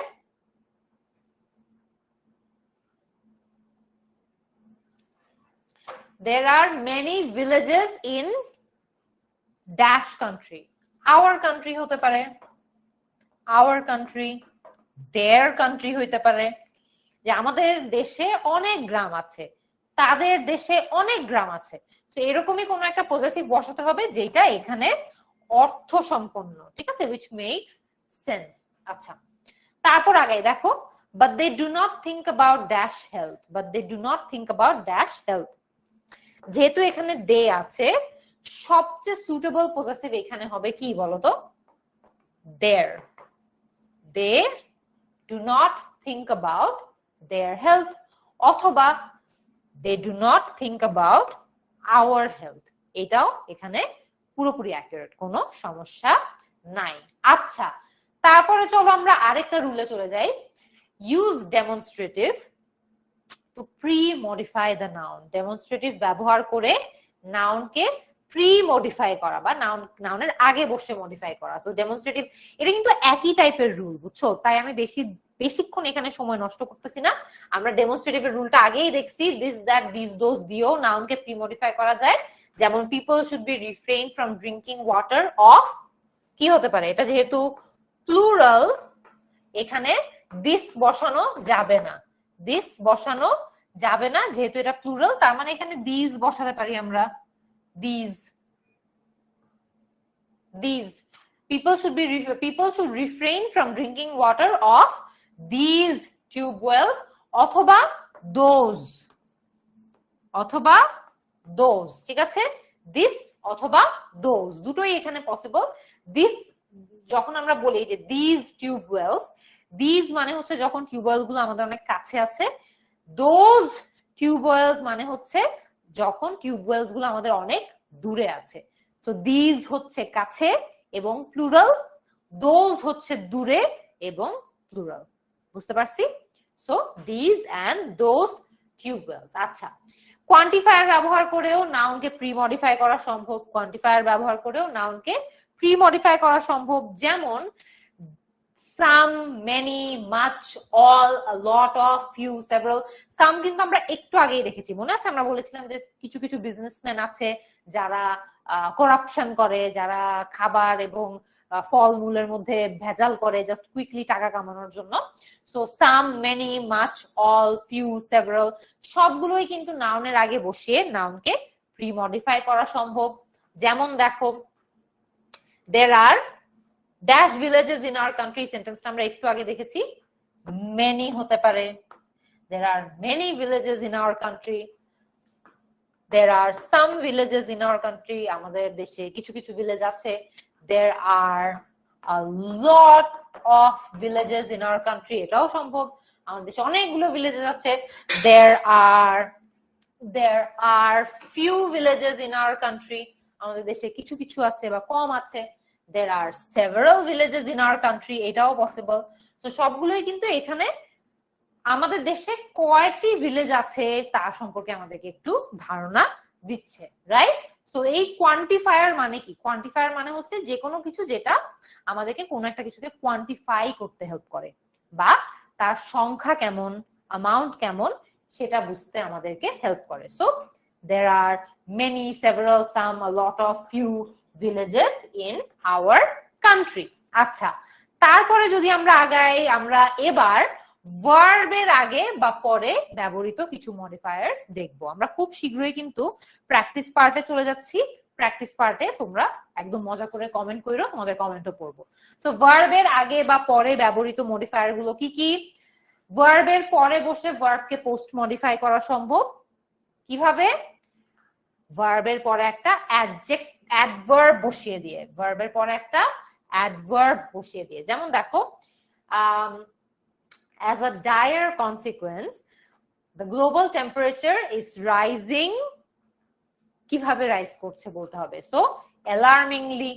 there are many villages in dash country। our country হতে পারে, our country, their country হইতে পারে, যে আমাদের দেশে অনেক গ্রাম আছে, তাদের দেশে অনেক গ্রাম আছে। তো এরকমই কোন একটা পজেসিভ বসাতে হবে যেটা এখানে অর্থ সম্পন্ন, ঠিক আছে? which makes sense। আচ্ছা, তারপর আগে দেখো but they do not think about dash health, but they do not think about dash health। যেহেতু এখানে they আছে, সবচেয়ে সুটেবল পজেসিভ এখানে হবে কি বলতো? their। they do not think about their health, অথবা they do not think about our health। এটাও এখানে পুরোপুরি অ্যাকুরেট, কোনো সমস্যা নাই। আচ্ছা, তারপরে চলো আমরা আরেকটা রুলে চলে যাই। Use demonstrative two pre modify the noun. Demonstrative ব্যবহার করে নাউনকে প্রি মডিফাই করা বা নাউনের আগে বসে মডিফাই করা। সো ডেমনস্ট্রেটিভ এটা কিন্তু একই টাইপের রুল, বুঝছো? তাই আমি বেশিক্ষণ এখানে সময় নষ্ট করতেছি না। আমরা ডেমনস্ট্রেটিভের রুলটা আগেই দেখছি, দিস দ্যাট দিস দোজ দিয়েও নাউনকে প্রি মডিফাই করা যায়। যেমন people should be refrain from drinking water of, কি হতে পারে? এটা যেহেতু প্লুরাল এখানে দিস বসানো যাবে না, দিস বসানো যাবে না, যেহেতু এটা প্লুরাল তার মানে এখানে দিস বসাতে পারি আমরা, this. people should refrain from drinking water of these tube wells, অথবা those, অথবা those, ঠিক আছে? this অথবা those দুটোই এখানে পসিবল। this যখন আমরা বলি যে these tube wells, these মানে হচ্ছে যখন টিউবওয়েল গুলো আমাদের অনেক কাছে আছে, those tube wells মানে হচ্ছে যখন টিউবওয়েলস গুলো আমাদের অনেক দূরে আছে। সো these হচ্ছে কাছে এবং প্লুরাল, those হচ্ছে দূরে এবং প্লুরাল। বুঝতে পারছি? So these and those tube wells। আচ্ছা, কোয়ান্টিফায়ার ব্যবহার করেও নাউনকে প্রি মডিফাই করা সম্ভব, কোয়ান্টিফায়ার ব্যবহার করেও নাউনকে প্রি মডিফাই করা সম্ভব। যেমন some, many, much, all, a lot of, few, several. some কিন্তু আমরা একটু আগেই দেখেছি, মনে আছে আমরা বলেছিলাম যে কিছু কিছু বিজনেসম্যান আছে যারা করাপশন করে, যারা খাবার এবং ফলমূলের মধ্যে ভেজাল করে জাস্ট কুইকলি টাকা কামানোর জন্য। So some, many, much, all, few, several সবগুলোই কিন্তু নাউনের আগে বসিয়ে নাউনকে প্রি মডিফাই করা সম্ভব। যেমন দেখো, there are dash villages in our country, সেন্টেন্সটা আমরা একটু আগে দেখেছি। many হতে পারে, there are many villages in our country, there are some villages in our country, আমাদের দেশে কিছু কিছু ভিলেজ আছে। there are a lot of villages in our country, এটাও সম্ভব, আমাদের দেশে অনেকগুলো ভিলেজেস আছে। there are few villages in our country, আমাদের দেশে কিছু কিছু আছে বা কম আছে। there are several villages in our country, এটাও পসিবল। তো সবগুলোই কিন্তু এখানে আমাদের দেশে কয়টি ভিলেজ আছে তার সম্পর্কে আমাদেরকে একটু ধারণা দিচ্ছে, রাইট? সো এই কোয়ান্টিফায়ার মানে কি? কোয়ান্টিফায়ার মানে হচ্ছে যে কোনো কিছু যেটা আমাদেরকে কোনো একটা কিছুকে কোয়ান্টিফাই করতে হেল্প করে, বা তার সংখ্যা কেমন, অ্যামাউন্ট কেমন সেটা বুঝতে আমাদেরকে হেল্প করে। So there are many, several, some, a lot of, few villages in our country. আচ্ছা, তারপরে যদি আমরা আগাই, আমরা এবার ভার্বের আগে বা পরে ব্যবহৃত কিছু মডিফায়ার্স দেখবো। আমরা খুব শীঘ্রই কিন্তু প্র্যাকটিস পার্টে চলে যাচ্ছি। প্র্যাকটিস পার্টে তোমরা একদম মজা করে কমেন্ট করো, তোমাদের কমেন্টও পড়বো। সো ভার্বের আগে বা পরে ব্যবহৃত মডিফায়ার গুলো কি কি? ভার্বের পরে বসে ভার্বকে পোস্ট মডিফাই করা সম্ভব। কিভাবে? ভার্বের পরে একটা অ্যাডভার্ব বসিয়ে দিয়ে, ভার্বের পরে একটা অ্যাডভার্ব বসিয়ে দিয়ে। যেমন দেখো, as a dire consequence the global temperature is rising, কিভাবে রাইজ করছে বলতে হবে। সো alarmingly,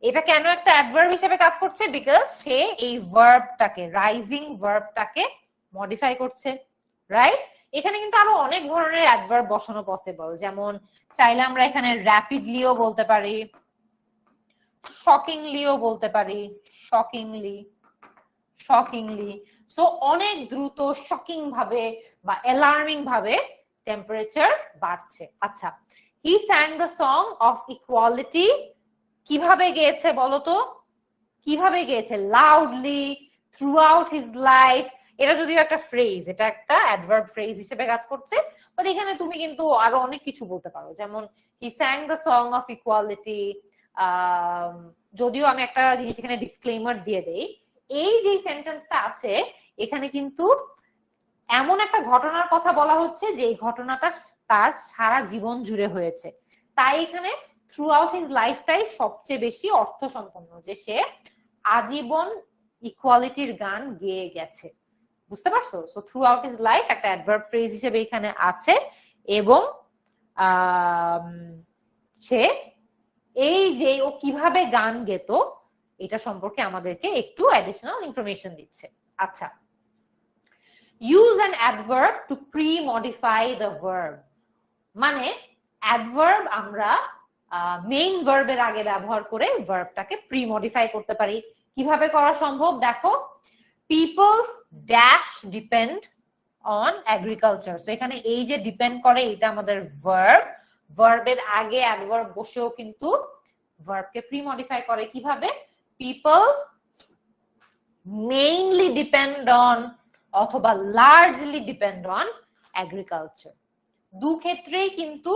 এটা কেন একটা অ্যাডভার্ব হিসেবে কাজ করছে? বিকজ সে এই ভার্বটাকে, রাইজিং ভার্বটাকে মডিফাই করছে, রাইট? এখানে কিন্তু আরো অনেক ধরনের অ্যাডভার্ব বসানো পসিবল। যেমন চাইলে আমরা এখানে র্যাপিডলিও বলতে পারি, শকিংলিও বলতে পারি, শকিংলি। সো অনেক দ্রুত, শকিং ভাবে বা অ্যালার্মিং ভাবে টেম্পারেচার বাড়ছে। আচ্ছা, he sang the song of equality, কিভাবে গেয়েছে বলতো? কিভাবে গেয়েছে? Loudly, throughout his life. এটা যদিও একটা ফ্রেজ, এটা একটা অ্যাডভার্ব ফ্রেজ হিসেবে কাজ করছে, বাট এখানে তুমি কিন্তু আরো অনেক কিছু বলতে পারো। যেমন he sang the song of equality. যদিও আমি একটা জিনিস এখানে ডিসক্লেমার দিয়ে দেই, এই যে সেন্টেন্সটা আছে এখানে কিন্তু এমন একটা ঘটনার কথা বলা হচ্ছে যে এই ঘটনাটা তার সারা জীবন জুড়ে হয়েছে, তাই এখানে থ্রু আউট হিজ লাইফটাই সবচেয়ে বেশি অর্থ সম্পন্ন, যে সে আজীবন ইকুয়ালিটির গান গেয়ে গেছে। বুঝতে পারছো? So through out his life একটা অ্যাডভার্ব ফ্রেজ হিসেবে এখানে আছে, এবং সে এই যে ও কিভাবে গান গেতো এটা সম্পর্কে আমাদেরকে একটু অ্যাডিশনাল ইনফরমেশন দিচ্ছে। আচ্ছা, use an adverb two pre modify the verb, মানে অ্যাডভার্ব আমরা মেইন ভার্বের আগে ব্যবহার করে ভার্বটাকে প্রি মডিফাই করতে পারি। কিভাবে করা সম্ভব? দেখো, people dash depend on agriculture. So এখানে এই যে ডিপেন্ড করে এটা আমাদের ভার্ব, ভার্বের আগে অ্যাডভার্ব বসেও কিন্তু ভার্বকে প্রি মডিফাই করে। কিভাবে? পিপল মেইনলি ডিপেন্ড অন অথবা লার্জলি ডিপেন্ড অন এগ্রিকালচার। দু ক্ষেত্রেই কিন্তু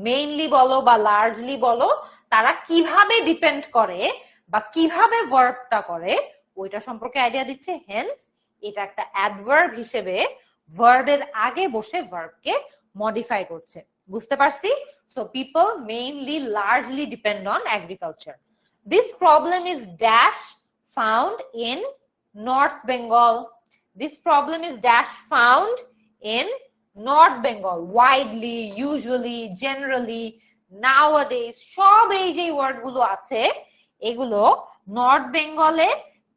মেইনলি বলো বা লার্জলি বলো, তারা কিভাবে ডিপেন্ড করে বা কিভাবে ভার্বটা করে ওইটা সম্পর্কে আইডিয়া দিচ্ছে। হেন্স এটা একটা অ্যাডভার্ব হিসেবে ভার্বের আগে বসে ভার্বকে মডিফাই করছে। বুঝতে পারছি? So people mainly largely depend on agriculture. This problem is dash found in North Bengal. This problem is dash found in North Bengal. Widely, usually, generally, nowadays, সব এই যে ওয়ার্ড গুলো আছে এগুলো নর্থ বেঙ্গলে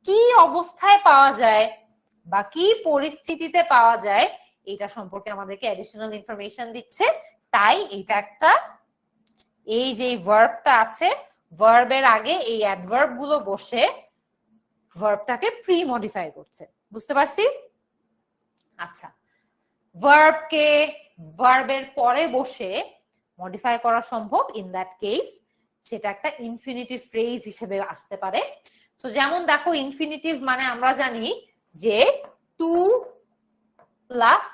কি অবস্থায় পাওয়া যায় বা কি পরিস্থিতিতে পাওয়া যায় এটা সম্পর্কে আমাদেরকে অ্যাডিশনাল ইনফরমেশন দিচ্ছে। তাই এটা একটা, এই যে ভার্বটা আছে, ভার্বের আগে এই অ্যাডভার্ব গুলো বসে ভার্বটাকে প্রি মডিফাই করছে। বুঝতে পারছি? আচ্ছা, ভার্বকে ভার্বের পরে বসে মডিফাই করা সম্ভব। ইন দ্যাট কেস সেটা একটা ইনফিনিটিভ ফ্রেজ হিসেবে আসতে পারে। তো যেমন দেখো, ইনফিনিটিভ মানে আমরা জানি যে to plus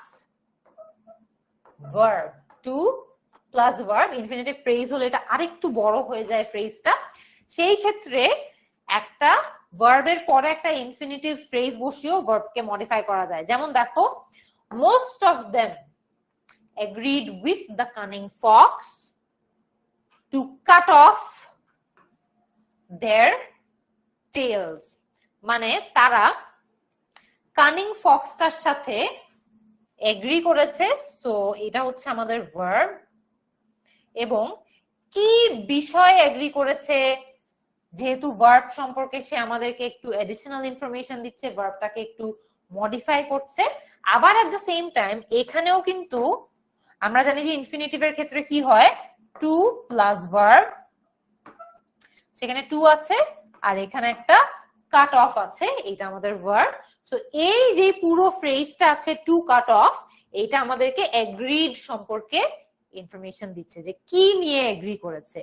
verb, to plus verb. Infinitive phrase হলে এটা আরেকটু বড় হয়ে যায় ফ্রেজটা। সেই ক্ষেত্রে একটা ভার্বের পরে একটা ইনফিনিটিভ ফ্রেজ বসিয়েও ভার্বকে মডিফাই করা যায়। যেমন দেখো, most of them agreed with the cunning fox to cut off their tails। মানে তারা কানিং ফক্সটার সাথে এগ্রি করেছে। সো এটা হচ্ছে আমাদের ভার্ব। এবং কি বিষয়ে এগ্রি করেছে, যেহেতু ভার্ব সম্পর্কে সে আমাদেরকে একটু এডিশনাল ইনফরমেশন দিচ্ছে, ভার্বটাকে একটু মডিফাই করছে। আবার এট দ্য সেম টাইম এখানেও কিন্তু আমরা জানি যে ইনফিনিটিভের ক্ষেত্রে কি হয়, টু প্লাস ভার্ব, সেখানে টু আছে আর এখানে একটা কাট অফ আছে, এটা আমাদের ভার্ব। সো এই যে পুরো ফ্রেজটা আছে টু কাট অফ, এটা আমাদেরকে এগ্রিড সম্পর্কে ইনফরমেশন দিচ্ছে যে কি নিয়ে এগ্রি করেছে,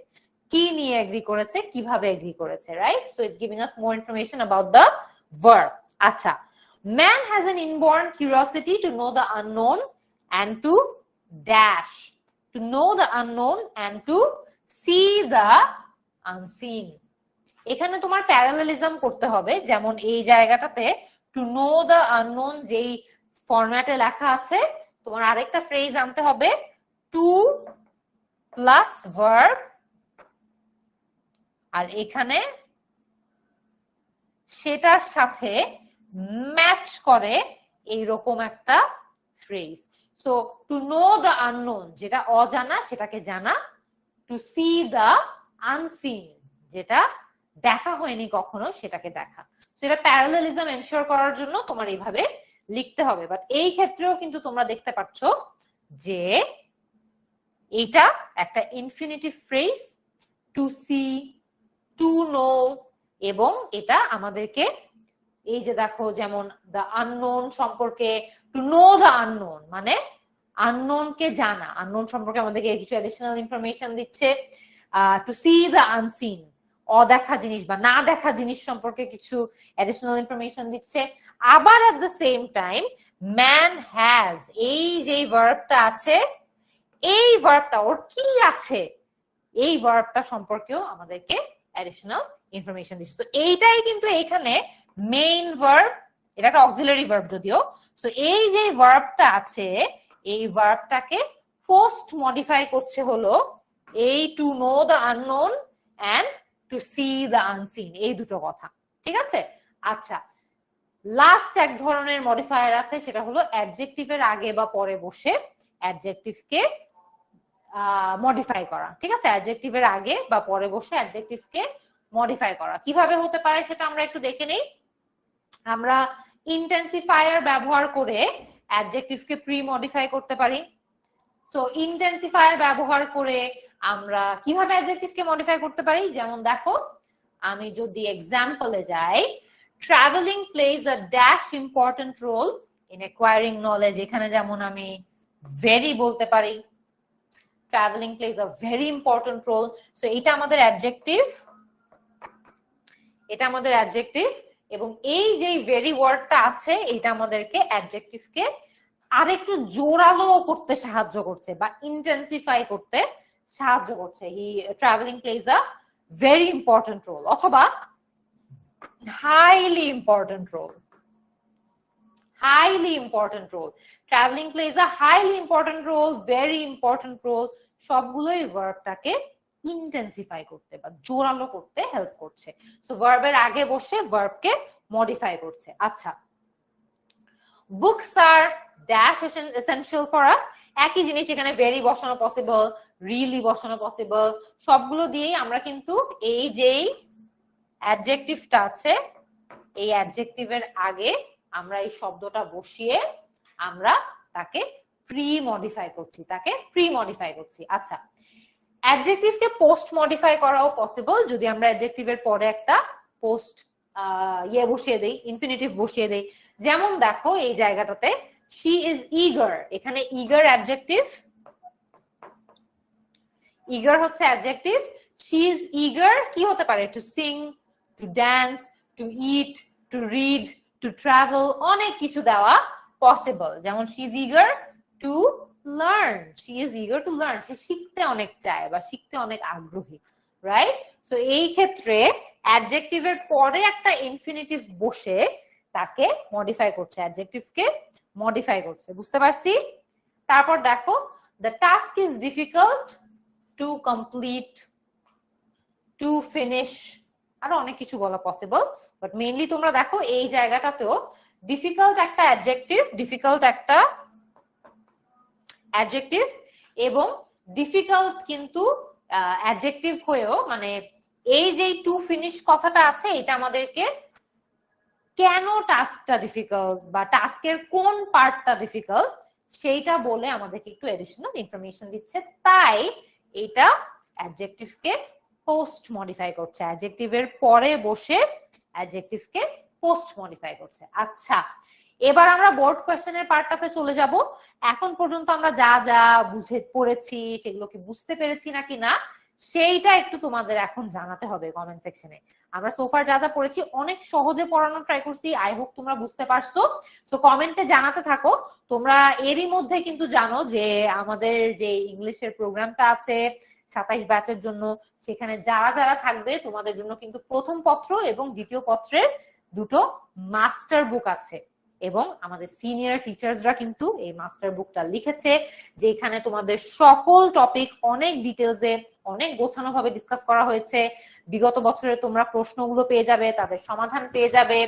কি নিয়ে এগ্রি করেছে, কিভাবে এগ্রি করেছে, right? So it's giving us more information about the verb. আচ্ছা, man has an inborn curiosity to know the unknown and to dash, to know the unknown and to see the unseen। এখানে তোমার প্যারালেলিজম করতে হবে। যেমন এই জায়গাটাতে টু নো দ্য আননোন যেই ফরম্যাটে লেখা আছে, তোমার আরেকটা ফ্রেজ আনতে হবে, টু প্লাস ভার্ব, আর এখানে সেটার সাথে ম্যাচ করে এইরকম একটা phrase. So two know the unknown যেটা অজানা সেটাকে জানা, টু সি দ্য আনসিন যেটা দেখা হয়নি কখনো সেটাকে দেখা। সেটা প্যারালেলিজম এনশিওর করার জন্য তোমার এইভাবে লিখতে হবে। বাট এই ক্ষেত্রেও কিন্তু তোমরা দেখতে পাচ্ছ যে এটা একটা infinitive phrase, to see, to know, এবং এটা আমাদেরকে এই যে দেখো, যেমন দ্য আননোন সম্পর্কে, টু নো দ্য আননোন মানে আননোনকে জানা, আননোন সম্পর্কে আমাদেরকে কিছু অ্যাডিশনাল ইনফরমেশন দিচ্ছে। টু সি দ্য আনসিন, অদেখা জিনিস বা না দেখা জিনিস সম্পর্কে কিছু অ্যাডিশনাল ইনফরমেশন দিচ্ছে। আবার at the same time man has, এই যে ভার্বটা আছে, এই ভার্বটা ওর কি আছে, এই ভার্বটা সম্পর্কেও আমাদেরকে অ্যাডিশনাল ইনফরমেশন দিচ্ছে। তো এইটাই কিন্তু এইখানে মেইন ভার্ব, এটা একটা অক্সিলারি ভার্ব যদিও। সো এই যে ভার্বটা আছে, এই ভার্বটাকে পোস্ট মডিফাই করছে হলো এই to know the unknown and to see the unseen, এই দুটো কথা। ঠিক আছে? আচ্ছা, লাস্ট এক ধরনের মডিফায়ার আছে, সেটা হলো অ্যাডজেক্টিভের আগে বা পরে বসে অ্যাডজেক্টিভকে মডিফাই করা। ঠিক আছে? অ্যাডজেক্টিভের আগে বা পরে বসে অ্যাডজেক্টিভকে মডিফাই করা কিভাবে হতে পারে সেটা আমরা একটু দেখে নেই। আমরা ইন্টেন্সিফায়ার ব্যবহার করে অ্যাডজেক্টিভকে প্রি মডিফাই করতে পারি। সো ইন্টেন্সিফায়ার ব্যবহার করে আমরা কিভাবে অ্যাডজেক্টিভকে মডিফাই করতে পারি, যেমন দেখো, আমি যদি এক্সাম্পলে যাই, travelling plays a dash important role in acquiring knowledge, এখানে যেমন আমি ভেরি বলতে পারি, travelling plays a very important role. So এটা আমাদের অ্যাডজেক্টিভ, এটা আমাদের অ্যাডজেক্টিভ, এবং এই যে ভেরি ওয়ার্ডটা আছে এটা আমাদেরকে অ্যাডজেক্টিভকে আরেকটু জোরালো করতে সাহায্য করছে বা ইন্টেন্সিফাই করতে সাহায্য করছে। He travelling plays a very important role অথবা highly important role, highly important role, travelling plays a highly important role, very important role, সবগুলোই ভার্বটাকে ইন্টেন্সিফাই করতে বা জোরালো করতে হেল্প করছে। সো ভার্বের আগে বসে ভার্বকে মডিফাই করছে। আচ্ছা, books are dash essential for us, একই জিনিস এখানে ভেরি বসানো পসিবল, রিয়েলি বসানো পসিবল, সবগুলো দিয়েই আমরা কিন্তু এই যেই অ্যাডজেক্টিভটা আছে এই অ্যাডজেক্টিভের আগে আমরা এই শব্দটা বসিয়ে আমরা তাকে প্রি মডিফাই করছি। আচ্ছা, অ্যাডজেক্টিভকে পোস্ট মডিফাই করাও পসিবল যদি আমরা অ্যাডজেক্টিভের পরে একটা পোস্ট বসিয়ে দেই, ইনফিনিটিভ বসিয়ে দেই। যেমন দেখো এই জায়গাটাতে she is eager, এখানে eager অ্যাডজেক্টিভ, eager হচ্ছে অ্যাডজেক্টিভ, she is eager কি হতে পারে? to sing, to dance, to eat, to read, to travel, অনেক কিছু দেওয়া পসিবল। যেমন she is eager to learn, she is eager to learn, সে শিখতে অনেক চায় বা শিখতে অনেক আগ্রহী, রাইট? সো এই ক্ষেত্রে অ্যাডজেক্টিভের পরে একটা ইনফিনিটিভ বসে তাকে মডিফাই করছে, অ্যাডজেক্টিভকে মডিফাই করছে, বুঝতে পারছি? তারপর দেখো the task is difficult to complete, to finish, আরো অনেক কিছু বলা পসিবল, বাট মেইনলি তোমরা দেখো এই জায়গাটাতেও ডিফিকাল্ট একটা অ্যাডজেক্টিভ এবং ডিফিকাল্ট কিন্তু অ্যাডজেক্টিভ হয়েও, মানে এই যে টু ফিনিশ কথাটা আছে এটা আমাদেরকে কেন টাস্কটা ডিফিকাল্ট বা টাস্কের কোন পার্টটা ডিফিকাল্ট সেইটা বলে আমাদেরকে একটু এডিশনাল ইনফরমেশন দিচ্ছে, তাই এটা অ্যাডজেক্টিভকে পোস্ট মডিফাই করছে, অ্যাডজেক্টিভের পরে বসে অ্যাডজেক্টিভকে পোস্ট মডিফাই করছে। আচ্ছা, এবার আমরা বোর্ড কোয়েশ্চেনের পার্টটাতে চলে যাব। এখন পর্যন্ত আমরা যা যা বুঝে পড়েছি সেগুলো কি বুঝতে পেরেছি নাকি না সেইটা একটু তোমাদের এখন জানাতে হবে কমেন্ট সেকশনে। আমরা সোফার যা যা পড়েছি অনেক সহজে পড়ানোর ট্রাই করছি, আই হোপ তোমরা বুঝতে পারছো। সো কমেন্টে জানাতে থাকো। তোমরা এরই মধ্যে কিন্তু জানো যে আমাদের যে ইংলিশের প্রোগ্রামটা আছে 27 ব্যাচের জন্য, সেখানে যারা যারা থাকবে তোমাদের জন্য কিন্তু প্রথম পত্র এবং দ্বিতীয় পত্রের দুটো মাস্টার বুক আছে, এবং আমাদের সিনিয়র টিচার্সরা কিন্তু এই মাস্টার বুকটা লিখেছে, যেখানে তোমাদের সকল টপিক অনেক ডিটেলসে অনেক গোছানো ভাবে ডিসকাস করা হয়েছে। বিগত বছরে তোমরা প্রশ্নগুলো পেয়ে যাবে, তাদের সমাধান পেয়ে যাবে,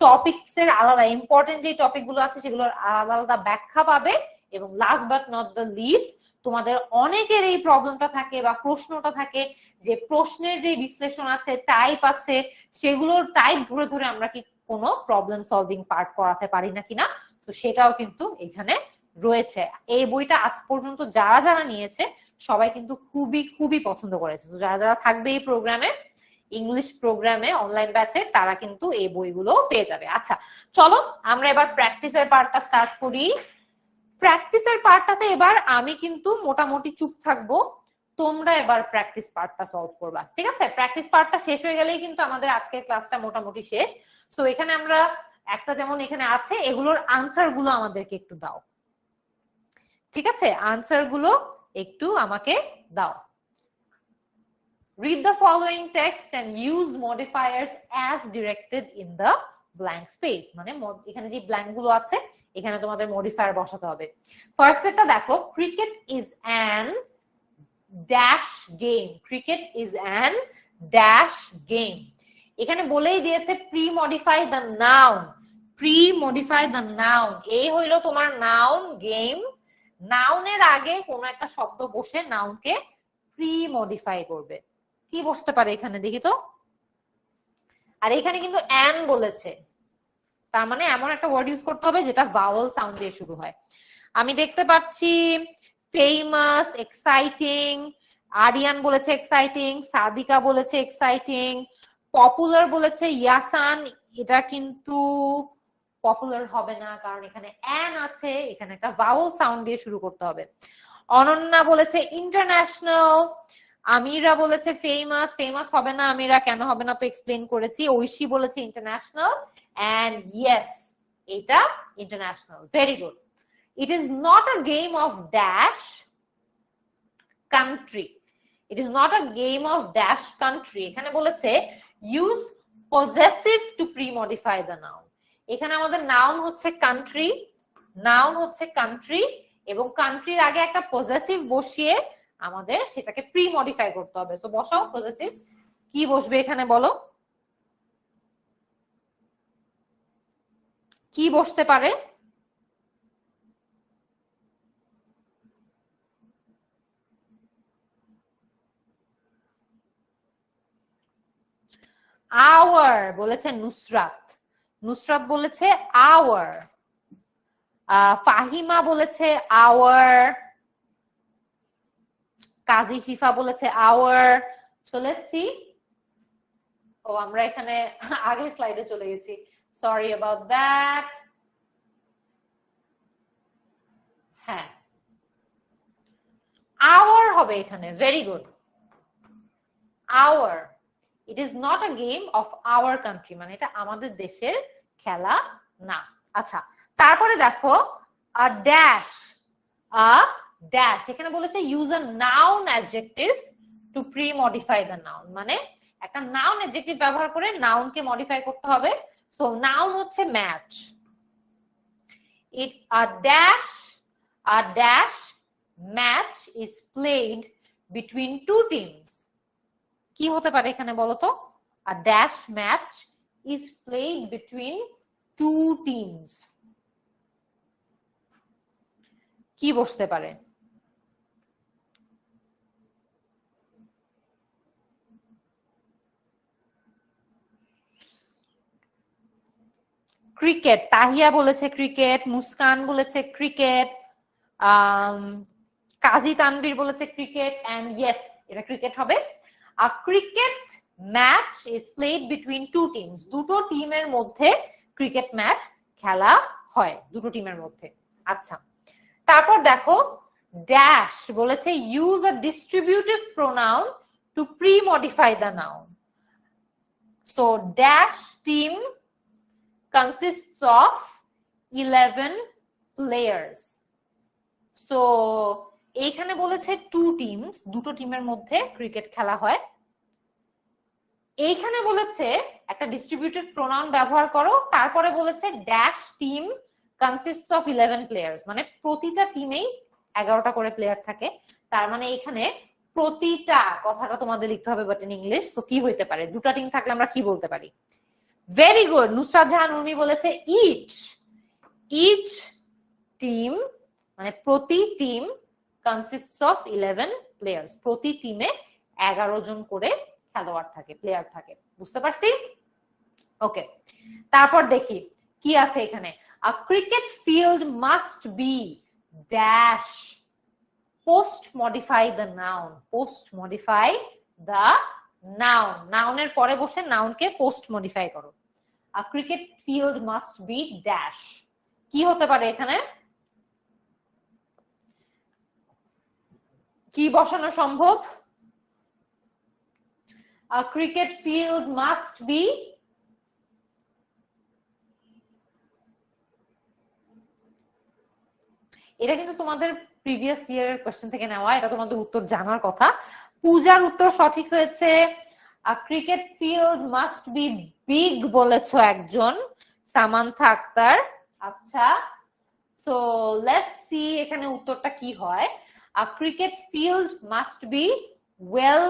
টপিকস এর আলাদা ইম্পর্টেন্ট যে টপিক গুলো আছে সেগুলোর আলাদা আলাদা ব্যাখ্যা পাবে, এবং last but not the least তোমাদের অনেকের এই প্রবলেমটা থাকে বা প্রশ্নটা থাকে যে প্রশ্নের যে বিশ্লেষণ আছে, টাইপ আছে, সেগুলোর টাইপ ধরে ধরে আমরা কি কোনো প্রবলেম সলভিং পার্ট করাতে পারি না কিনা, তো সেটাও কিন্তু এখানে রয়েছে। এই বইটা আজ পর্যন্ত যারা যারা নিয়েছে সবাই কিন্তু খুবই খুবই পছন্দ করেছে। তো যারা যারা থাকবে এই প্রোগ্রামে, ইংলিশ প্রোগ্রামে অনলাইন ব্যাচে, তারা কিন্তু এই বইগুলো পেয়ে যাবে। আচ্ছা চলো আমরা এবার প্র্যাকটিসের পার্টটা স্টার্ট করি। প্র্যাকটিসের পার্টটাতে এবার আমি কিন্তু মোটামুটি চুপ থাকবো, তোমরা এবার প্র্যাকটিস পার্টটা সলভ করবা, ঠিক আছে? প্র্যাকটিস পার্টটা শেষ হয়ে গেলেই কিন্তু আমাদের আজকের ক্লাসটা মোটামুটি শেষ। সো এখানে আমরা একটা, যেমন এখানে আছে, এগুলোর আনসার গুলো আমাদেরকে একটু দাও, ঠিক আছে? আনসার গুলো একটু আমাকে দাও। Read the following text and use modifiers as directed in the blank space, মানে এখানে যে ব্ল্যাঙ্ক গুলো আছে এখানে তোমাদের মডিফায়ার বসাতে হবে। ফার্স্ট এটা দেখো, cricket is an dash game, cricket is an dash game. এখানে বলেই দিয়েছে pre modify the noun, pre modify the noun, এই হইলো তোমার নাউন গেম। নাউনের আগে কোনো একটা শব্দ বসে নাউনকে প্রি মডিফাই করবে। কি বসতে পারে এখানে দেখি তো? আর এখানে কিন্তু অ্যান বলেছে, তার মানে এমন একটা ওয়ার্ড ইউজ করতে হবে যেটা ভাওয়েল সাউন্ড দিয়ে শুরু হয়। আমি দেখতে পাচ্ছি ফেমাস, এক্সাইটিং, আরিয়ান বলেছে এক্সাইটিং, সাদিকা বলেছে এক্সাইটিং, পপুলার বলেছে ইয়াসান, এটা কিন্তু পপুলার হবে না কারণ এখানে অ্যান আছে, এখানে একটা ভাওয়েল সাউন্ড দিয়ে শুরু করতে হবে। অনন্যা বলেছে ইন্টারন্যাশনাল, আমিরা বলেছে ফেমাস, ফেমাস হবে না, আমিরা কেন হবে না তো এক্সপ্লেন করেছি। ঐশী বলেছে ইন্টারন্যাশনাল, এন্ড ইয়েস এটা international, very good. It is not a game of dash country, it is not a game of dash country, এখানে বলেছে use possessive to pre modify the noun. এখানে আমাদের নাউন হচ্ছে কান্ট্রি, নাউন হচ্ছে কান্ট্রি, এবং কান্ট্রির আগে একটা পজেসিভ বসিয়ে আমাদের সেটাকে প্রি মডিফাই করতে হবে। সো বসাও পজেসিভ, কি বসবে এখানে বলো, কি বসতে পারে? আওয়ার বলেছে নুসরাত, নুসরাত বলেছে আওয়ার। ফাহিমা বলেছে আওয়ার, কাজী শিফা বলেছে আওয়ার। So let's see. ও আমরা এখানে আগের স্লাইডে চলে গেছি, সরি অ্যাবাউট দ্যাট। হ্যাঁ, আওয়ার হবে এখানে, very good. Our, it is not a game of our country, মানে এটা আমাদের দেশের খেলা না। আচ্ছা, তারপরে দেখো আ ড্যাশ, আ ড্যাশ এখানে বলেছে use a noun adjective two pre modify the noun, মানে একটা নাউন অ্যাডজেক্টিভ ব্যবহার করে নাউনকে মডিফাই করতে হবে। সো নাউন হচ্ছে match. It a dash match is played between two teams. কি হতে পারে এখানে বলো তো? A dash match is played between two teams, কি বসতে পারে? ক্রিকেট, তাহিয়া বলেছে ক্রিকেট, মুস্কান বলেছে ক্রিকেট, কাজী তানভীর বলেছে ক্রিকেট, এন্ড ইয়েস এটা ক্রিকেট হবে। A cricket match is played between two teams, দুটো টিমের মধ্যে ক্রিকেট ম্যাচ খেলা হয়, দুটো টিমের মধ্যে। আচ্ছা, তারপর দেখো ড্যাশ বলেছে use a distributive pronoun to pre modify the noun. So dash team consists of 11 players. So এইখানে বলেছে টু টিমস, দুটো টিমের মধ্যে ক্রিকেট খেলা হয়। এইখানে বলেছে একটা ডিস্ট্রিবিউটেড প্রোনাউন ব্যবহার করো, তারপরে বলেছে dash team consists of 11 players, মানে প্রতিটা টিমেই 11টা করে প্লেয়ার থাকে। তার মানে এখানে প্রতিটা কথাটা তোমাদের লিখতে হবে বাট ইন ইংলিশ। সো কি হইতে পারে? দুটো টিম থাকলে আমরা কি বলতে পারি? ভেরি গুড, নুসরাত জাহান উর্মি বলেছে ইচ টিম, মানে প্রতি টিম কনসিস্টস অফ 11 প্লেয়ার্স, প্রতি টিমে 11 জন করে খেলোয়াড় থাকে, প্লেয়ার থাকে। বুঝতে পারছি? ওকে, তারপর দেখি কি আছে এখানে। A cricket field must be dash post modify the noun, post modify the noun, নাউনের পরে বসে নাউনকে পোস্ট মডিফাই করো। A cricket field must be dash, কি হতে পারে এখানে? কি বসানো সম্ভব? A cricket field must be, এটা কিন্তু তোমাদের প্রিভিয়াস ইয়ারের কোশ্চেন থেকে নেওয়া, এটা তোমাদের উত্তর জানার কথা। পূজার উত্তর সঠিক হয়েছে, a cricket field must be big বলেছো একজন, সামান্থা আক্তার। আচ্ছা, সো লেটস সি এখানে উত্তরটা কি হয়। A cricket field must be well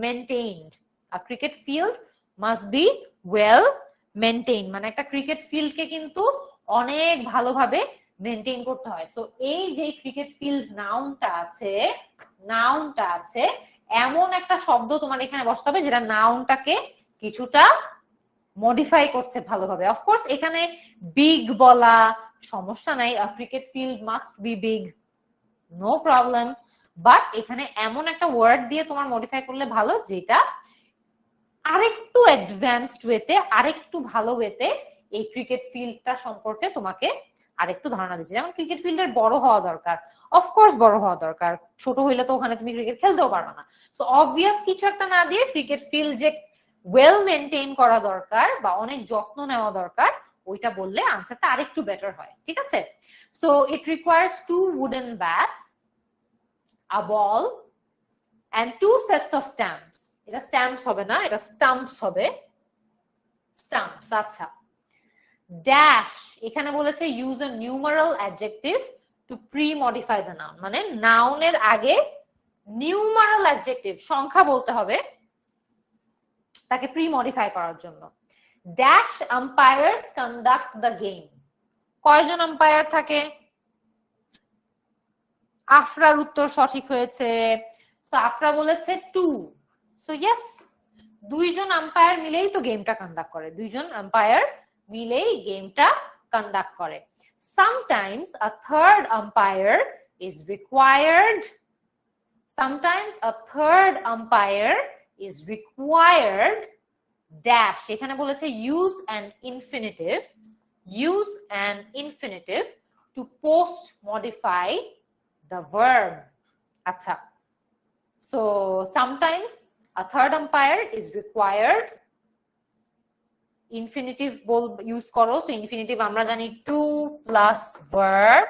maintained, a cricket field must be well maintained, মানে একটা ক্রিকেট ফিল্ডকে কিন্তু অনেক ভালোভাবে মেইনটেইন করতে হয়। সো এই যে ক্রিকেট ফিল্ড নাউনটা আছে, এমন একটা শব্দ তোমার এখানে বসতে হবে যেটা নাউনটাকে কিছুটা মডিফাই করছে ভালোভাবে। অফকোর্স এখানে বিগ বলা সমস্যা নাই, a cricket field must be big, no problem, but এখানে এমন একটা ওয়ার্ড দিয়ে তোমার মডিফাই করলে ভালো যেটা আরেকটু অ্যাডভান্সড ওয়েতে, আরেকটু ভালো ওয়েতে এই ক্রিকেট ফিল্ডটা সম্পর্কে তোমাকে আরেকটু ধারণা দিচ্ছে। যেমন ক্রিকেট ফিল্ডের বড় হওয়া দরকার, অফকোর্স বড় হওয়া দরকার, ছোট হইলে তো ওখানে তুমি ক্রিকেট খেলতেও পারবে না। সো অবভিয়াস কিছু একটা না দিয়ে ক্রিকেট ফিল্ড যে ওয়েল মেইনটেইন করা দরকার বা অনেক যত্ন নেওয়া দরকার, ওইটা বললে আনসারটা আরেকটু বেটার হয়। ঠিক আছে? So it requires 2 wooden bats, a ball and 2 sets of stamps. এটা স্ট্যাম্পস হবে না, এটা স্টাম্পস হবে, স্টাম্পস। আচ্ছা, ড্যাশ এখানে বলেছে use a numeral adjective two pre modify the noun, মানে নাউনের আগে নিউমারাল অ্যাডজেক্টিভ সংখ্যা বলতে হবে তাকে প্রি মডিফাই করার জন্য। Dash umpires conduct the game, কয়জন আম্পায়ার থাকে? আফরার উত্তর সঠিক হয়েছে। সো আফরা বলেছে 2। সো ইয়েস, 2 জন আম্পায়ার মিলেই তো গেমটা কন্ডাক্ট করে, 2 জন আম্পায়ার মিলেই গেমটা কন্ডাক্ট করে। Sometimes a third umpire is required. Sometimes a third umpire is required dash এখানে বলেছে use an infinitive to post modify the verb আচ্ছা so sometimes a third umpire is required infinitive use করো so infinitive আমরা জানি to plus verb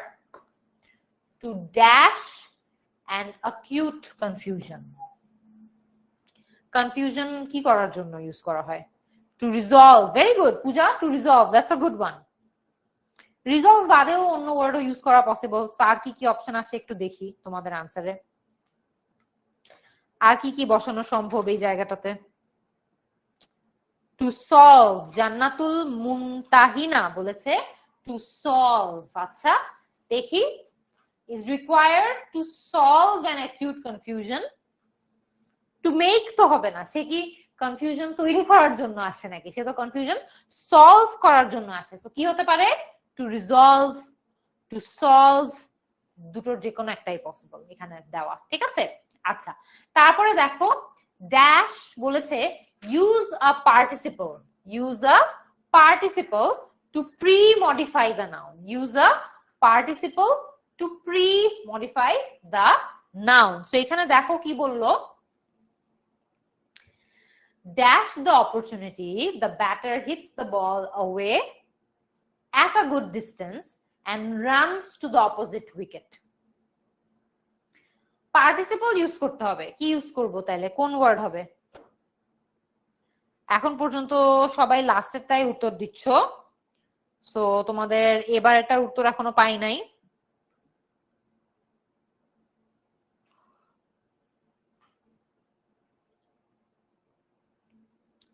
to dash and acute confusion কি করার জন্য ইউজ করা হয় to resolve very good Puja to resolve that's a good one resolve বাদেও অন্য ওয়ার্ডও ইউজ করা পসিবল সো আর কি কি অপশন আছে একটু দেখি তোমাদের আনসারে আর কি কি বসানো সম্ভব এই জায়গাটাতে to solve জান্নাতুল মুনতাহিনা বলেছে to solve আচ্ছা দেখি is required to solve an acute confusion to make তো হবে না সে কি কনফিউশন তৈরি করার জন্য আসে নাকি সে তো কনফিউশন সলভ করার জন্য আসে সো কি হতে পারে to resolve to solve দুটোর যে কোনো একটাই পসিবল এখানে দেওয়া ঠিক আছে আচ্ছা তারপরে দেখো ড্যাশ বলেছে use a participle to pre-modify the noun use a participle to pre-modify the noun so এখানে দেখো কি বললো dash the opportunity the batter hits the ball away at a good distance and runs to the opposite wicket participle use করতে হবে কি ইউজ করব তাহলে কোন ওয়ার্ড হবে এখন পর্যন্ত সবাই লাস্টেরটাই উত্তর দিচ্ছ সো তোমাদের এবার এটার উত্তর এখনো পাই নাই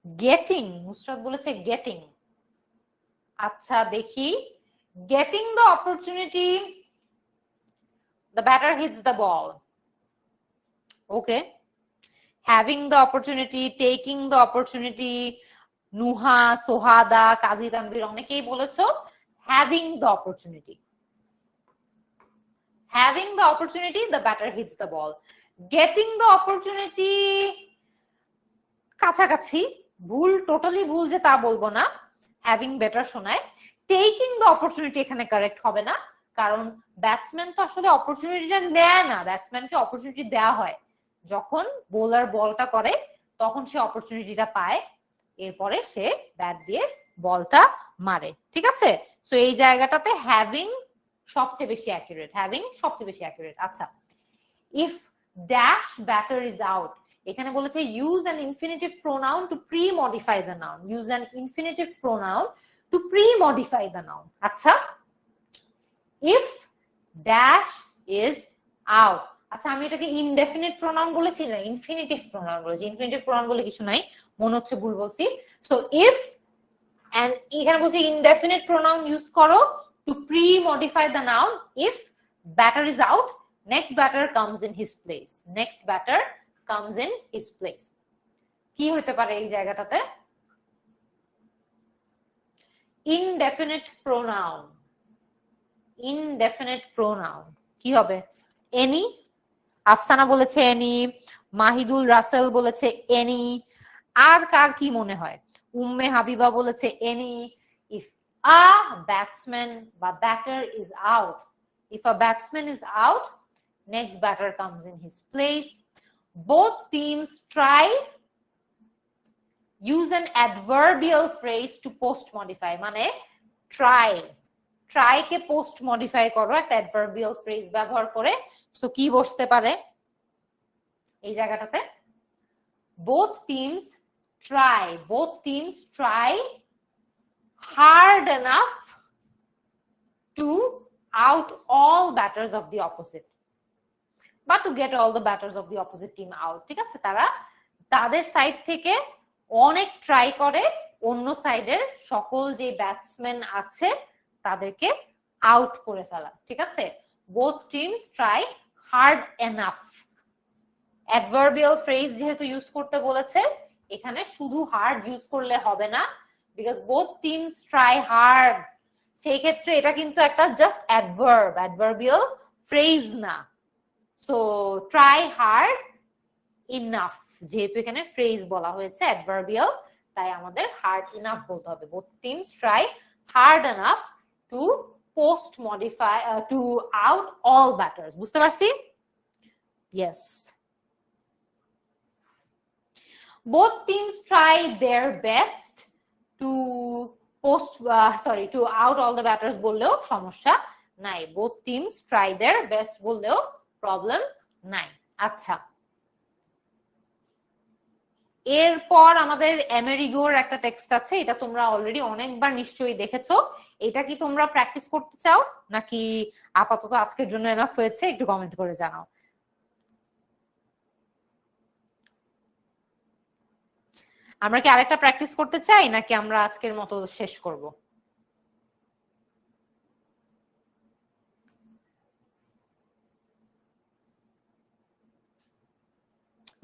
গেটিং নুসরাত বলেছে গেটিং আচ্ছা দেখি getting the opportunity the batter hits the ball okay having the opportunity taking the opportunity Nuha Sohada Kazi Tanvir অনেকেই বলেছো having the opportunity the batter hits the ball getting the opportunity কাছাকাছি ভুল টোটালি ভুল যে তা বলবো না হ্যাভিং বেটার শোনায় টেকিং দ্য অপরচুনিটি এখানে কারেক্ট হবে না কারণ ব্যাটসম্যান তো আসলে অপরচুনিটিটা নেয় না ব্যাটসম্যানকে অপরচুনিটি দেওয়া হয় যখন বোলার বলটা করে তখন সে অপরচুনিটিটা পায় এরপরে সে ব্যাট দিয়ে বলটা মারে ঠিক আছে সো এই জায়গাটাতে হ্যাভিং সবচেয়ে বেশি অ্যাকুরেট আচ্ছা if dash batter is out এখানে বলেছে use an infinitive pronoun to pre-modify the noun আচ্ছা if dash is out আচ্ছা আমি এটাকে ইনডেফিনিট প্রোনাউন বলেছি না ইনফিনিটিভ প্রোনাউন বলেছি ইনফিনিটিভ প্রোনাউন বলে কিছু নাই মনে হচ্ছে ভুল বলছি সো if and এখানে বলছি ইনডেফিনিট প্রোনাউন ইউজ করো to pre-modify the noun if batter is out next batter comes in his place কি হতে পারে এই জায়গাটাতে ইনডেফিনিট প্রোনাউন কি হবে এনি আফসানা বলেছে এনি মাহিদুল রাসেল বলেছে এনি আর কার কি মনে হয় উম্মে হাবিবা বলেছে এনি ইফ আ ব্যাটসম্যান বা batter is out if a batsman is out next batter comes in his place both teams try use an adverbial phrase to post modify মানে try কে post modify করো একটা adverbial phrase ব্যবহার করে সো কি বসতে পারে এই জায়গাটাতে both teams try hard enough to out all batters of the opposite but to get all the batters of the opposite team out ঠিক আছে তারা তাদের সাইড থেকে অনেক ট্রাই করে অন্য সাইডের সকল যে ব্যাটসম্যান আছে তাদেরকে আউট করে ফেলা ঠিক আছে both teams try hard enough adverbial phrase যেহেতু ইউজ করতে বলেছে এখানে শুধু হার্ড ইউজ করলে হবে না because both teams try hard সেই ক্ষেত্রে এটা কিন্তু একটা জাস্ট অ্যাডভার্ব, অ্যাডভার্বিয়াল ফ্রেজ না। সো ট্রাই হার্ড ইনাফ, যেহেতু এখানে ফ্রেজ বলা হয়েছে অ্যাডভার্বিয়াল, তাই আমাদের হার্ড ইনাফ বলতে হবে। Both teams try hard enough to post modify to out all batters. বুঝতে পারছি? Yes. Both teams try their best to post to out all the batters বললেও সমস্যা নাই। Both teams try their best বললেও প্রবলেম নাই। আচ্ছা, এরপর আমাদের আমেরিগোর একটা টেক্সট আছে, এটা তোমরা অলরেডি অনেকবার নিশ্চয়ই দেখেছো। এটা কি তোমরা প্র্যাকটিস করতে চাও নাকি আপাতত আজকের জন্য এনাফ হয়েছে? একটু কমেন্ট করে জানাও। আমরা কি আরেকটা প্র্যাকটিস করতে চাই নাকি আমরা আজকের মতো শেষ করব?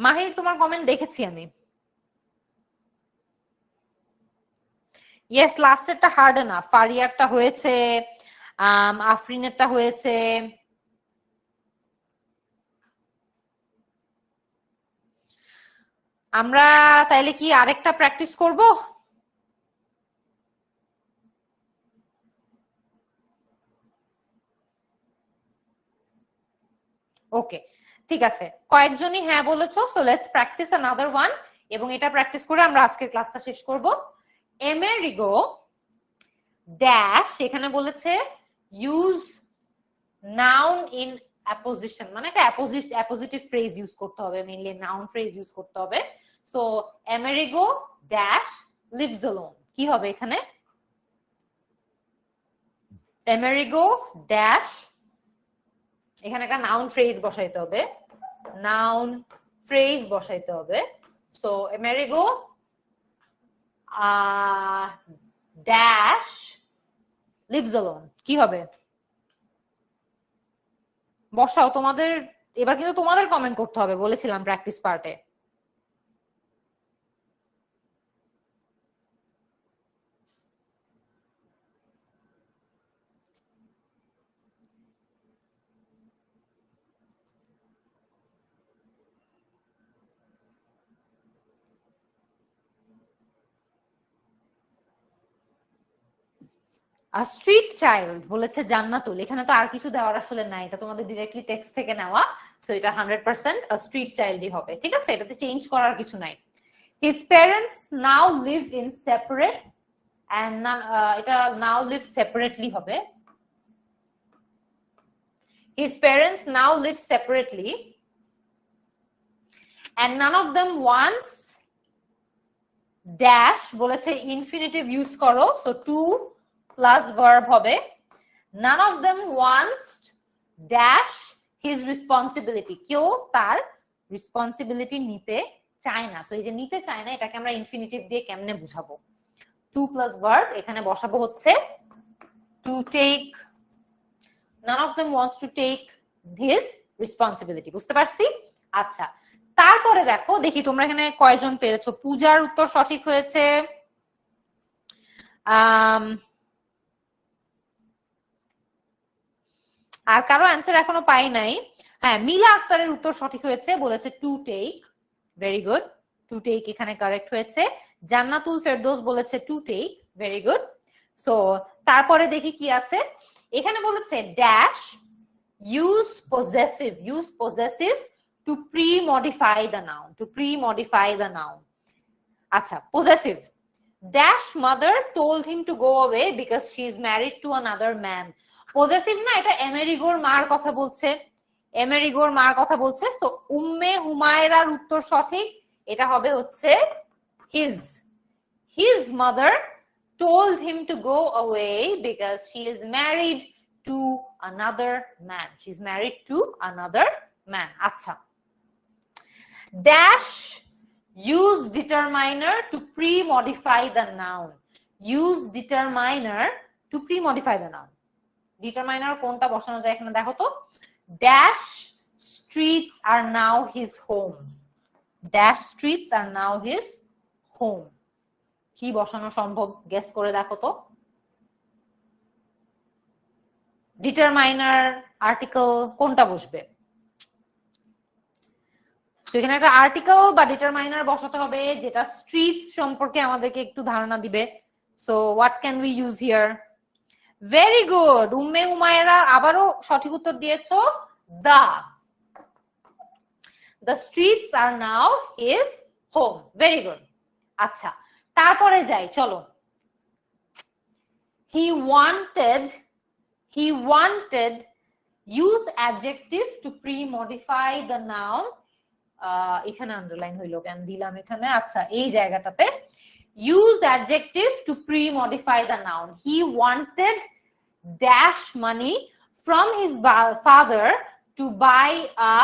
মাহির, তোমার কমেন্ট দেখেছি আমি। ইয়েস, লাস্টেরটা হার্ড এনাফ। ফারিয়ারটা হয়েছে, আফরিনেরটা হয়েছে। আমরা তাইলে কি আরেকটা প্র্যাকটিস করব? ওকে, ঠিক আছে, কয়েকজনই হ্যাঁ বলেছো। So let's practice another one, এবং এটা প্র্যাকটিস করে আমরা আজকের ক্লাসটা শেষ করব। আমেরিগো ড্যাশ, এখানে বলেছে ইউজ নাউন ইন অ্যাপোজিশন, মানে একটা অ্যাপোজিটিভ ফ্রেজ ইউজ করতে হবে, মেইনলি নাউন ফ্রেজ ইউজ করতে হবে। So Amerigo dash leaves alone, কি হবে এখানে? আমেরিগো ড্যাশ, এখানে একটা নাউন ফ্রেজ বসাইতে হবে, নাউন ফ্রেজ বসাইতে হবে। So Amerigo dash leaves alone, কি হবে? বসাও তোমাদের, এবার কিন্তু তোমাদের কমেন্ট করতে হবে, বলেছিলাম প্র্যাকটিস পার্টে। স্ট্রিট চাইল্ড বলেছে জান্নাতুল, এখানে তো আর কিছু দেওয়ার আসলে নাই, এটা তোমাদের ডিরেক্টলি টেক্সট থেকে নেওয়া। সো এটা 100% স্ট্রিট চাইল্ডই হবে, ঠিক আছে? এটাতে চেঞ্জ করার কিছু নাই। His parents now live in separate and এটা নাও লিভ সেপারেটলি হবে। His parents now live separately and none of them wants dash, বলেছে ইনফিনিটিভ ইউজ করো। সো টু প্লাস ভার্ব হবে। None of them wants dash his responsibility, কেউ তার রেসপন্সিবিলিটি নিতে চায় না। সো এই যে নিতে চায় না, এটাকে আমরা ইনফিনিটিভ দিয়ে কেমনে বুঝাবো? টু প্লাস ভার্ব, এখানে বসাবো হচ্ছে to take. None of them wants to take his responsibility, বুঝতে পারছি? আচ্ছা, তারপরে দেখো, দেখি তোমরা এখানে কয়জন পেরেছো। পূজার উত্তর সঠিক হয়েছে, আর কারো অ্যান্সার এখনো পাই নাই। হ্যাঁ, মিলা আক্তারের উত্তর সঠিক হয়েছে, বলেছে to take, very good, to take এখানে কারেক্ট হয়েছে। জান্নাতুল ফেরদৌস বলেছে to take, very good. So তারপরে দেখি কি আছে, এখানে বলেছে dash use possessive to pre modify the noun, to pre modify the noun. আচ্ছা, possessive dash mother told him to go away because she is married to another man. Possessive না, এটা আমেরিগোর মার কথা বলছে, আমেরিগোর মার কথা বলছে। তো উম্মে হুমায়রার উত্তর সঠিক, এটা হবে হচ্ছে his mother told him to go away because she is married to another man, she is married to another man. আচ্ছা, dash use determiner to pre-modify the noun, use determiner to pre-modify the noun। Determiner কোনটা বসানো যায় এখানে দেখো তো। ড্যাশ স্ট্রিটস আর নাও হিজ হোম, ড্যাশ স্ট্রিটস আর নাও হিজ হোম, কি বসানো সম্ভব? গেস করে দেখো তো। ডিটারমাইনার, আর্টিকেল কোনটা বসবে? এখানে একটা আর্টিকেল বা ডিটারমাইনার বসাতে হবে যেটা স্ট্রিটস সম্পর্কে আমাদেরকে একটু ধারণা দিবে। So what can we use here? Very good, Umme Umayra আবারও সঠিক উত্তর দিয়েছো, the streets are now his home. Very good. আচ্ছা, তারপরে যাই, চলো। he wanted use adjective to pre-modify the noun. এখানে আন্ডারলাইন হইলো কেন দিলাম এখানে? আচ্ছা, এই জায়গাটাতে use adjective to pre-modify the noun. He wanted dash money from his father to buy a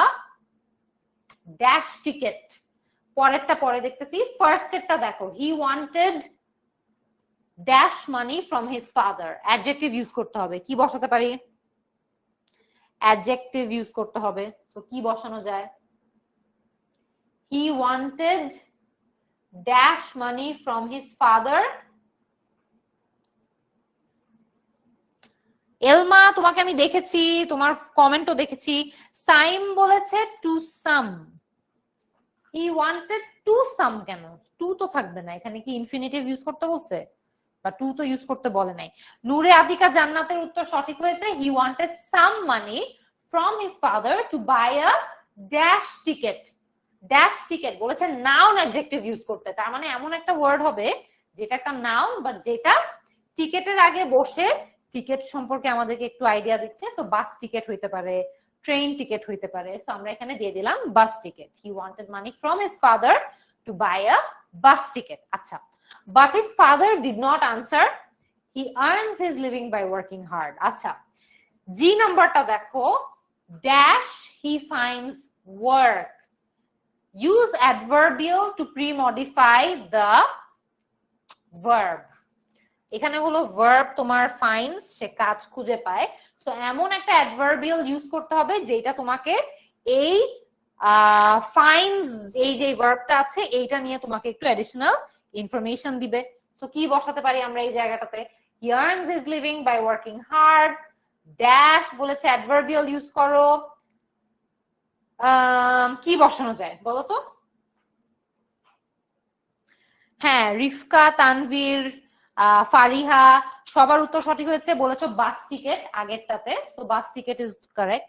dash ticket. পরেরটা পরে দেখতেছি, ফার্স্ট এরটা দেখো, he wanted dash money from his father. Adjective use করতে হবে, কি বসাতে পারি? অ্যাডজেক্টিভ ইউজ করতে হবে। সো কি বসানো যায়? he wanted dash money from his father. এলমা, তোমাকে আমি দেখেছি, তোমার কমেন্টও দেখেছি। সাইম বলেছে to some. he wanted to some কেন? টু তো থাকবে না, এখানে কি ইনফিনিটিভ ইউজ করতে বলছে? বা টু তো ইউজ করতে বলে নাই। নূরে আদিকা জান্নাতের উত্তর সঠিক হয়েছে, he wanted some money from his father to buy a dash ticket. Dash ticket বলেছে নাউন অ্যাডজেক্টিভ ইউজ করতে, তার মানে এমন একটা ওয়ার্ড হবে যেটা একটা নাউন বাট যেটা টিকেটের আগে বসে টিকেট সম্পর্কে আমাদেরকে একটু আইডিয়া দিচ্ছে। সো বাস টিকেট হইতে পারে, ট্রেন টিকেট হইতে পারে। সো আমরা এখানে দিয়ে দিলাম bus ticket. He wanted money from his father to buy a bus ticket. আচ্ছা, but his father did not answer, he earns his living by working hard. আচ্ছা, জি নাম্বারটা দেখো, dash he finds work. Use adverbial to pre-modify the verb. এখানে হলো verb তোমার finds, সে কাজ খুঁজে পায়। সো এমন একটা adverbial ইউজ করতে হবে যেটা তোমাকে এই finds, এই যে ভার্বটা আছে এইটা নিয়ে তোমাকে একটু অ্যাডিশনাল ইনফরমেশন দিবে। সো কি বসাতে পারি আমরা এই জায়গাটাতে? he earns his living by working hard, dash বলেছে adverbial ইউজ করো। কি বসানো যায় বলো তো? হ্যাঁ, রিফকা, তানভীর, ফারিহা সবার উত্তর সঠিক হয়েছে, বলেছো বাস টিকেট আগেরটাতে। So bus ticket is correct.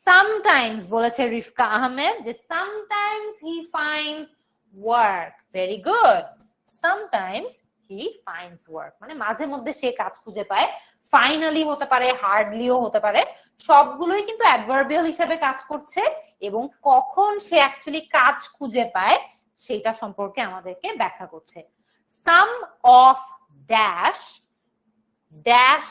Sometimes বলেছে রিফকা আহমেদ যে sometimes he finds work. Very good, sometimes he finds work মানে মাঝে মধ্যে সে কাজ খুঁজে পায়। ফাইনালি হতে পারে, হার্ডলিও হতে পারে, সবগুলোই কিন্তু অ্যাডভার্বিয়াল হিসেবে কাজ করছে এবং কখন সে অ্যাকচুয়ালি কাজ খুঁজে পায় সেটা সম্পর্কে আমাদেরকে ব্যাখ্যা করছে। Some of dash dash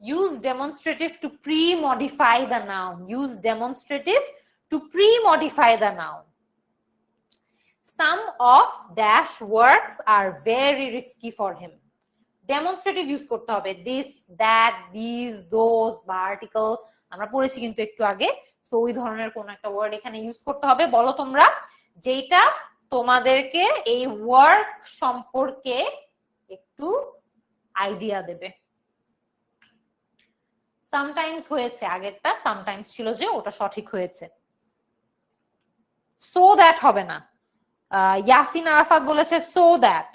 use demonstrative to pre-modify the noun. Use demonstrative to pre-modify the noun. Some of dash works are very risky for him. Demonstrative use করতে হবে, this, that, these, those বা আর্টিকেল আমরা পড়েছি কিন্তু একটু আগে। সো ওই ধরনের কোন একটা ওয়ার্ড এখানে ইউজ করতে হবে। বলো তোমরা যেটা তোমাদেরকে এই ওয়ার্ক সম্পর্কে একটু আইডিয়া দেবে। সামটাইমস হয়েছে আগেরটা, সামটাইমস ছিল যে ওটা সঠিক হয়েছে। সো দ্যাট হবে না। ইয়াসিন আরাফাত বলেছে সো দ্যাট।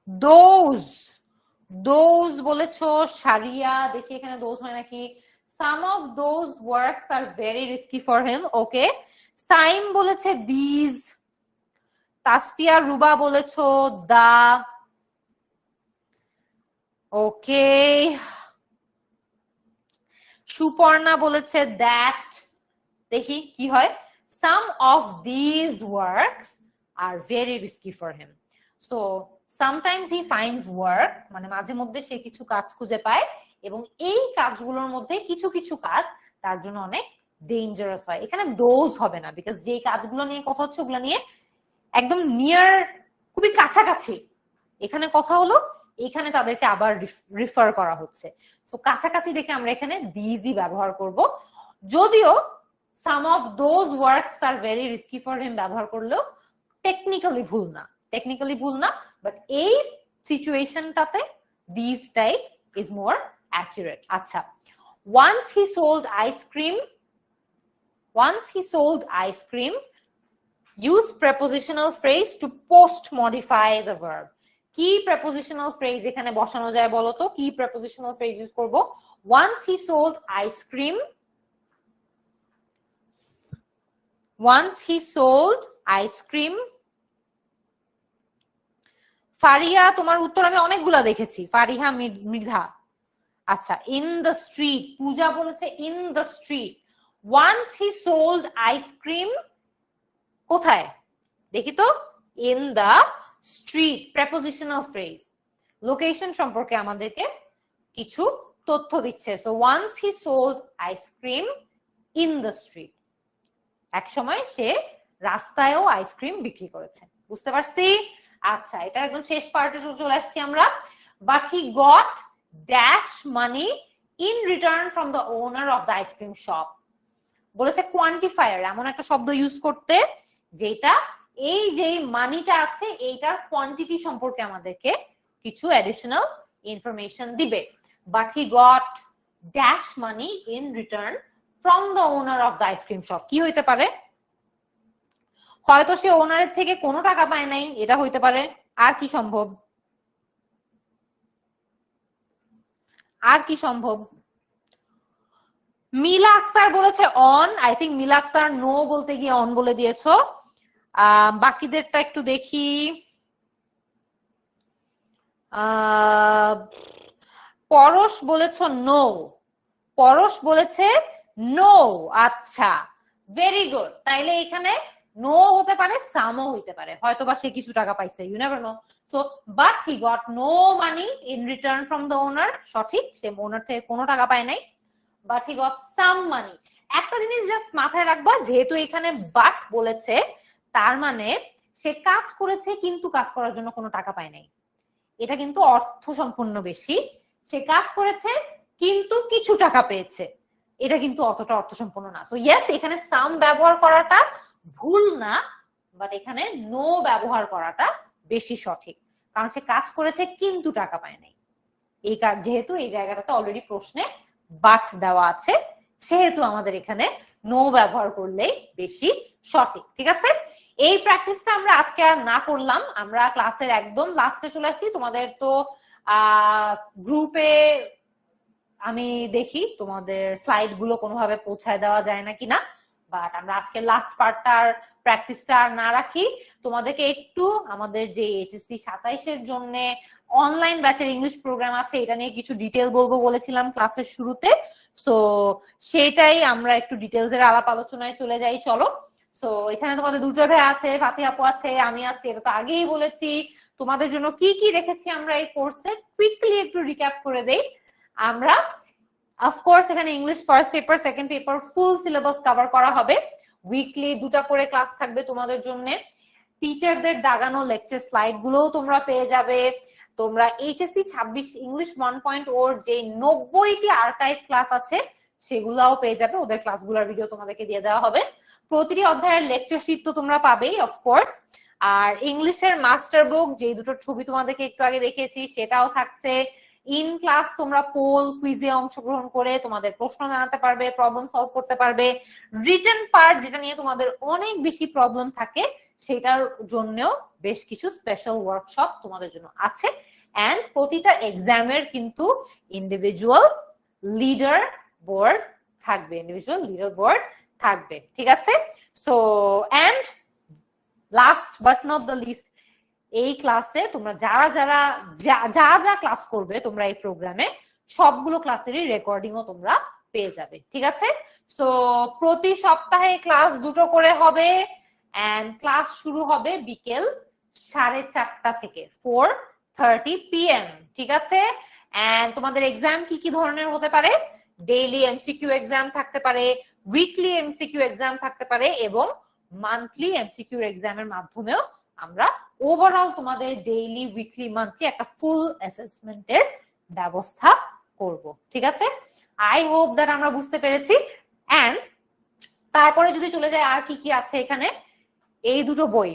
দোজ দোজ বলেছো শারিয়া, দেখি এখানে দোজ হয় নাকি। Some of those works are very risky for him. Okay, Saim বলেছে দিজ। তাসফিয়া রুবা বলেছো দা। ওকে, সুপর্ণা বলেছে দ্যাট। দেখি কি হয়। Some of these works are very risky for him. So sometimes he finds work মানে মাঝে মধ্যে সে কিছু কাজ খুঁজে পায় এবং এই কাজগুলোর মধ্যে কিছু কিছু কাজ তার জন্য অনেক ডেঞ্জারাস হয়। এখানে দোজ হবে না, বিকজ যে কাজগুলো নিয়ে কথা হচ্ছে ওগুলো নিয়ে একদম নিয়ার, খুবই কাছাকাছি। এখানে কথা হলো এখানে তাদেরকে আবার রিফার করা হচ্ছে। সো কাছাকাছি দেখে আমরা এখানে দিজই ব্যবহার করব। যদিও some of those works are very risky for him ব্যবহার করলেও টেকনিক্যালি ভুল না, টেকনিক্যালি ভুল না, বাট এই সিচুয়েশনটাতে this type is more accurate. আচ্ছা, once he sold ice cream, use prepositional phrase to post modify the verb. কি prepositional phrase এখানে বসানো যায় বলো তো? কি prepositional phrase ইউজ করব? Once he sold ice cream, Faria, তোমার উত্তর আমি অনেকগুলা দেখেছি। ফারিহা, মৃধা। আচ্ছা, in the street, পূজা বলেছে in the street. Once he sold ice cream, কোথায় দেখি তো? in the street, prepositional phrase, location সম্পর্কে আমাদেরকে কিছু তথ্য দিচ্ছে। so once he sold ice cream in the street, এক সময় সে রাস্তায়ও আইসক্রিম বিক্রি করেছে। বুঝতে পারছি? আচ্ছা, এটা একদম শেষ পার্টে চলে আসছি আমরা। but he got dash money in return from the owner of the ice cream shop. বলেছে কোয়ান্টিফায়ার, এমন একটা শব্দ ইউজ করতে যেটা এই যে মানিটা আছে এইটার কোয়ান্টিটি সম্পর্কে আমাদেরকে কিছু অ্যাডিশনাল ইনফরমেশন দিবে। but he got dash money in return from the owner of the ice cream shop. কি হইতে পারে? হয়তো সে ওনারের থেকে কোনো টাকা পায় নাই, এটা হইতে পারে। আর কি সম্ভব? মিলা আক্তার বলেছে on. I think Mila Akter no বলতে গিয়ে অন বলে দিয়েছো। বাকিদেরটা একটু দেখি। পরশ বলেছ নো। নো। আচ্ছা, ভেরি গুড। তাইলে এখানে নো হতে পারে, সামও হইতে পারে, হয়তো বা সে কিছু টাকা পাইছে, you never know. So but he got no money in return from the owner, সঠিক, সে ওনার থেকে কোনো টাকা পায় নাই। But he got some money. একটা জিনিস জাস্ট মাথায় রাখবা, যেহেতু এখানে বাট বলেছে তার মানে সে কাজ করেছে কিন্তু কাজ করার জন্য কোনো টাকা পায় নাই, এটা কিন্তু অর্থ সম্পূর্ণ বেশি। সে কাজ করেছে কিন্তু কিছু টাকা পেয়েছে, এটা কিন্তু অতটা অর্থ সম্পূর্ণ না। সো ইয়েস, এখানে সাম ব্যবহার করাটা ভুল না, বাট এখানে নো ব্যবহার করাটা বেশি সঠিক, কারণ সে কাজ করেছে কিন্তু টাকা পায় নাই। এই কাজ যেহেতু এই জায়গাটাতে অলরেডি প্রশ্নে বাট দেওয়া আছে, সেহেতু আমাদের এখানে নো ব্যবহার করলেই বেশি সঠিক। ঠিক আছে, এই প্র্যাকটিসটা আমরা আজকে আর না করলাম, আমরা ক্লাসের একদম লাস্টে চলে আসছি। তোমাদের তো গ্রুপে আমি দেখি তোমাদের স্লাইড গুলো কোনোভাবে পৌঁছায় দেওয়া যায় না কিনা, বাট আমরা আজকে লাস্ট পার্টটার প্র্যাকটিসটা আর না রাখি। তোমাদেরকে একটু আমাদের যে এইচএসসি 27-এর জন্য অনলাইন ব্যাচের ইংলিশ প্রোগ্রাম আছে, এটা নিয়ে কিছু ডিটেল বলবো বলেছিলাম ক্লাসের শুরুতে। সো সেটাই আমরা একটু ডিটেলস এর আলাপ আলোচনায় চলে যাই, চলো। সো এখানে তোমাদের দুটো ভাই আছে, ফাতি আপু আছে, আমি আছি, এটা তো আগেই বলেছি। তোমাদের জন্য কি কি রেখেছি আমরা এই কোর্সে কুইকলি একটু রিক্যাপ করে দেই। আমরা অফকোর্স এখানে English first paper, second paper full syllabus cover করা হবে। উইকলি 2টা করে ক্লাস থাকবে তোমাদের জন্য। টিচারদের দাগানো লেকচার স্লাইড গুলোও তোমরা পেয়ে যাবে। তোমরা এইচএসসি 26 ইংলিশ 1.0 যে 90টি আর্কাইভ ক্লাস আছে সেগুলাও পেয়ে যাবে, ওদের ক্লাসগুলোর ভিডিও তোমাদেরকে দিয়ে দেওয়া হবে। প্রতিটি অধ্যায়ের লেকচার শিট তো তোমরা পাবেই অফকোর্স, আর ইংলিশের মাস্টার বুক যে দুটো ছবি তোমাদেরকে একটু আগে দেখিয়েছি সেটাও থাকছে। ইন ক্লাস তোমরা পোল কুইজে অংশগ্রহণ করে তোমাদের প্রশ্ন জানাতে পারবে, প্রবলেম সলভ করতে পারবে। রিটেন পার্ট যেটা নিয়ে তোমাদের অনেক বেশি প্রবলেম থাকে সেটার জন্যও বেশ কিছু স্পেশাল ওয়ার্কশপ তোমাদের জন্য আছে। এন্ড প্রতিটা এক্সামের কিন্তু ইন্ডিভিজুয়াল লিডার বোর্ড থাকবে, ঠিক আছে। So and last but not the least, এই ক্লাসে তোমরা যা ক্লাস করবে তোমরা এই প্রোগ্রামে সবগুলো ক্লাসেরই রেকর্ডিংও তোমরা পেয়ে যাবে, ঠিক আছে। সো প্রতি সপ্তাহে ক্লাস 2টো করে হবে, এন্ড ক্লাস শুরু হবে বিকেল 4:30 থেকে 4:30 PM, ঠিক আছে। এন্ড তোমাদের এক্সাম কি কি ধরনের হতে পারে? ডেইলি এমসিকিউ এক্সাম থাকতে পারে, উইকলি এমসিকিউ এক্সাম থাকতে পারে, এবং মান্থলি এমসিকিউ এক্সামের মাধ্যমেও আমরা ওভারঅল তোমাদের ডেইলি, উইকলি, মান্থলি একটা ফুল অ্যাসেসমেন্টের ব্যবস্থা করব, ঠিক আছে। আই হোপ দ্যাট আমরা বুঝতে পেরেছি। এন্ড তারপরে যদি চলে যায় আর কি কি আছে এখানে, এই দুটো বই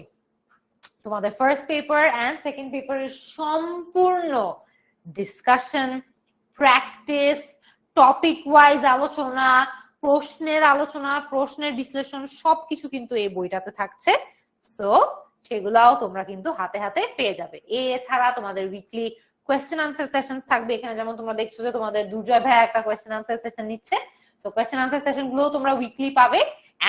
তোমাদের ফার্স্ট পেপার এন্ড সেকেন্ড পেপারের সম্পূর্ণ ডিসকাশন, প্র্যাকটিস, টপিক ওয়াইজ আলোচনা, প্রশ্নের আলোচনা, প্রশ্নের বিশ্লেষণ সবকিছু কিন্তু এই বইটাতে থাকছে। সো সেগুলাও তোমরা কিন্তু হাতে হাতে পেয়ে যাবে। এছাড়া তোমাদের উইকলি কোয়েশ্চেন আনসার সেশন থাকবে। এখানে যেমন তোমরা দেখছো যে তোমাদের দুর্জয় ভাই একটা কোয়েশ্চেন আনসার সেশন নিচ্ছে। সো কোয়েশ্চেন আনসার সেশন গুলো তোমরা উইকলি পাবে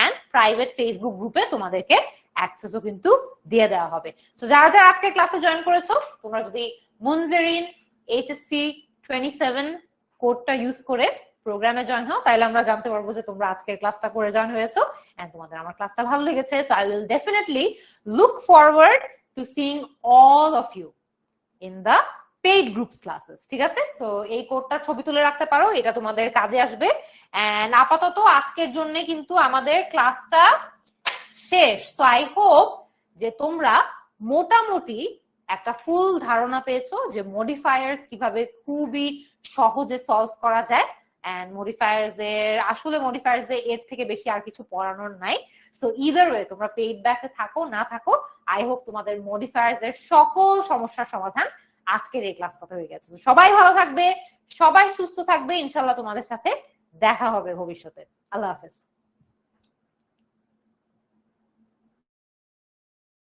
এন্ড প্রাইভেট ফেসবুক গ্রুপে তোমাদেরকে অ্যাক্সেসও কিন্তু দিয়ে দেওয়া হবে। তো যারা যারা আজকের ক্লাসে জয়েন করেছো, তোমরা যদি মুনজেরিন HSC 27 কোডটা ইউজ করে প্রোগ্রামে জয়েন হও, তাহলে আমরা জানতে পারবো যে তোমরা আজকের ক্লাসটা করে জয়েন হয়েছো এন্ড তোমাদের আমার ক্লাসটা ভালো লেগেছে। So I will definitely look forward to seeing all of you in the paid groups classes. ঠিক আছে? সো এই কোডটার ছবি তুলে রাখতে পারো, এটা তোমাদের কাজে আসবে। এন্ড আপাতত আজকের জন্য কিন্তু আমাদের ক্লাসটা শেষ। সো আই হোপ যে তোমরা মোটামুটি একটা ফুল ধারণা পেয়েছো যে মডিফায়ার্স কিভাবে খুবই সহজে সলভ করা যায়। এন্ড মডিফায়ার্স এর থেকে বেশি আর কিছু পড়ানোর নাই। সো ইদার ওয়ে তোমরা পেইড ব্যাচে থাকো না থাকো, আই হোপ তোমাদের মডিফায়ার্স এর সকল সমস্যার সমাধান আজকের এই ক্লাসটাতে হয়ে গেছে। সবাই ভালো থাকবে, সবাই সুস্থ থাকবে, ইনশাল্লাহ তোমাদের সাথে দেখা হবে ভবিষ্যতে। আল্লাহ হাফেজ।